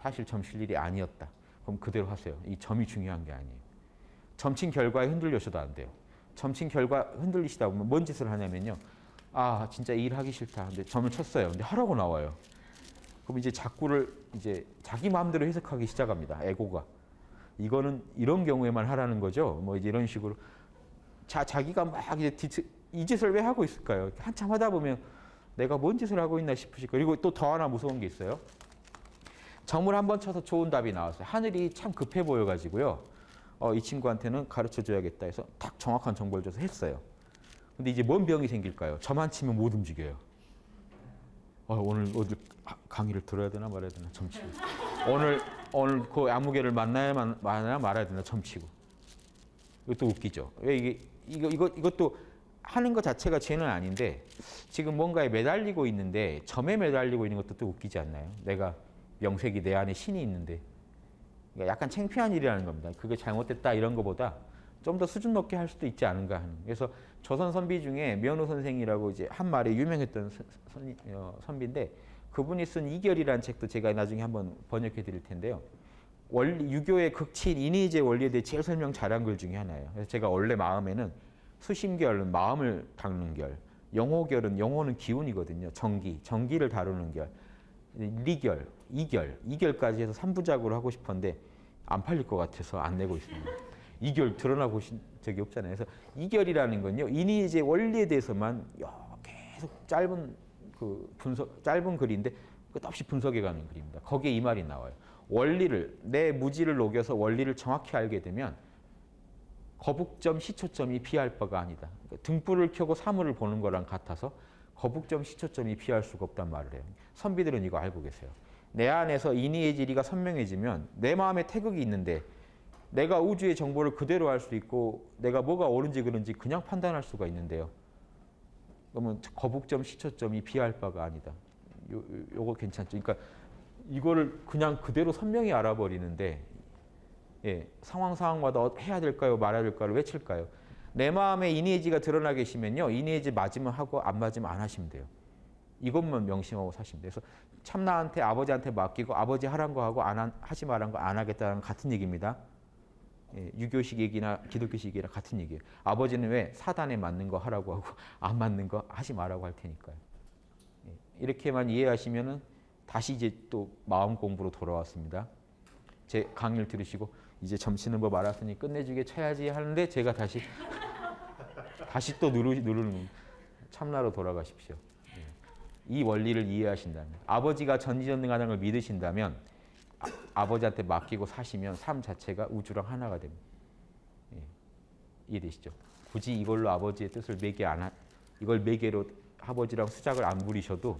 사실 점 칠 일이 아니었다. 그럼 그대로 하세요. 이 점이 중요한 게 아니에요. 점친 결과에 흔들려서도 안 돼요. 점친 결과 흔들리시다 보면 뭔 짓을 하냐면요. 아 진짜 일하기 싫다. 근데 점을 쳤어요. 근데 하라고 나와요. 그럼 이제 자꾸를 이제 자기 마음대로 해석하기 시작합니다. 에고가. 이거는 이런 경우에만 하라는 거죠. 뭐 이제 이런 식으로 자기가 막 이제 이 짓을 왜 하고 있을까요? 한참 하다 보면 내가 뭔 짓을 하고 있나 싶으실 거예요. 그리고 또 더 하나 무서운 게 있어요. 점을 한번 쳐서 좋은 답이 나왔어요. 하늘이 참 급해 보여가지고요. 이 친구한테는 가르쳐 줘야겠다 해서 딱 정확한 정보를 줘서 했어요. 근데 이제 뭔 병이 생길까요? 점만 치면 못 움직여요. 오늘 어디 강의를 들어야 되나 말아야 되나 점치고. 오늘 그 아무개를 만나야 말아야 되나 점치고. 이것도 웃기죠. 왜 이것도 하는 것 자체가 죄는 아닌데 지금 뭔가에 매달리고 있는데 점에 매달리고 있는 것도 또 웃기지 않나요? 내가 명색이 내 안에 신이 있는데 그러니까 약간 창피한 일이라는 겁니다. 그게 잘못됐다 이런 것보다 좀 더 수준 높게 할 수도 있지 않은가 하는. 그래서 조선 선비 중에 면호 선생이라고 이제 한 말에 유명했던 선비인데 그분이 쓴 이결이라는 책도 제가 나중에 한번 번역해 드릴 텐데요. 원리, 유교의 극치인 인의제 원리에 대해 제일 설명 잘한 글 중에 하나예요. 그래서 제가 원래 마음에는 수심결은 마음을 닦는 결, 영호결은 영호는 기운이거든요. 정기를 다루는 결, 리결, 이결까지 해서 3부작으로 하고 싶었는데 안 팔릴 것 같아서 안 내고 있습니다. 이결 드러나 보신 적이 없잖아요. 그래서 이결이라는 건요, 인의제 원리에 대해서만 계속 짧은 글인데 끝없이 분석해가는 글입니다. 거기에 이 말이 나와요. 원리를, 내 무지를 녹여서 원리를 정확히 알게 되면 거북점, 시초점이 비할 바가 아니다. 그러니까 등불을 켜고 사물을 보는 거랑 같아서 거북점, 시초점이 비할 수가 없단 말을 해요. 선비들은 이거 알고 계세요. 내 안에서 인의의 지리가 선명해지면 내 마음에 태극이 있는데 내가 우주의 정보를 그대로 알 수 있고 내가 뭐가 옳은지 그른지 그냥 판단할 수가 있는데요. 그러면 거북점, 시초점이 비할 바가 아니다. 요거 괜찮죠. 그러니까 이거를 그냥 그대로 선명히 알아버리는데 예, 상황마다 해야 될까요? 말아야 될까를 외칠까요? 내 마음에 인의의지가 드러나 계시면요. 인의의지 맞으면 하고 안 맞으면 안 하시면 돼요. 이것만 명심하고 사시면 돼요. 그래서 참나한테 아버지한테 맡기고 아버지 하란 거 하고 하지 말란 거 안 하겠다는 같은 얘기입니다. 예, 유교식 얘기나 기독교식 얘기랑 같은 얘기예요. 아버지는 왜 사단에 맞는 거 하라고 하고 안 맞는 거 하지 말라고 할 테니까요. 예, 이렇게만 이해하시면은 다시 이제 또 마음 공부로 돌아왔습니다. 제 강의를 들으시고 이제 점치는 법 알았으니 끝내주게 쳐야지 하는데 제가 다시 또 누르는 참나로 돌아가십시오. 예. 이 원리를 이해하신다면 아버지가 전지전능하다는 걸 믿으신다면 아버지한테 맡기고 사시면 삶 자체가 우주랑 하나가 됩니다. 예. 이해되시죠? 굳이 이걸로 아버지의 뜻을 이걸 매개로 아버지랑 수작을 안 부리셔도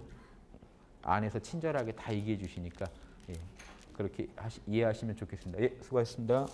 안에서 친절하게 다 얘기해 주시니까 예. 그렇게 이해하시면 좋겠습니다. 예, 수고하셨습니다.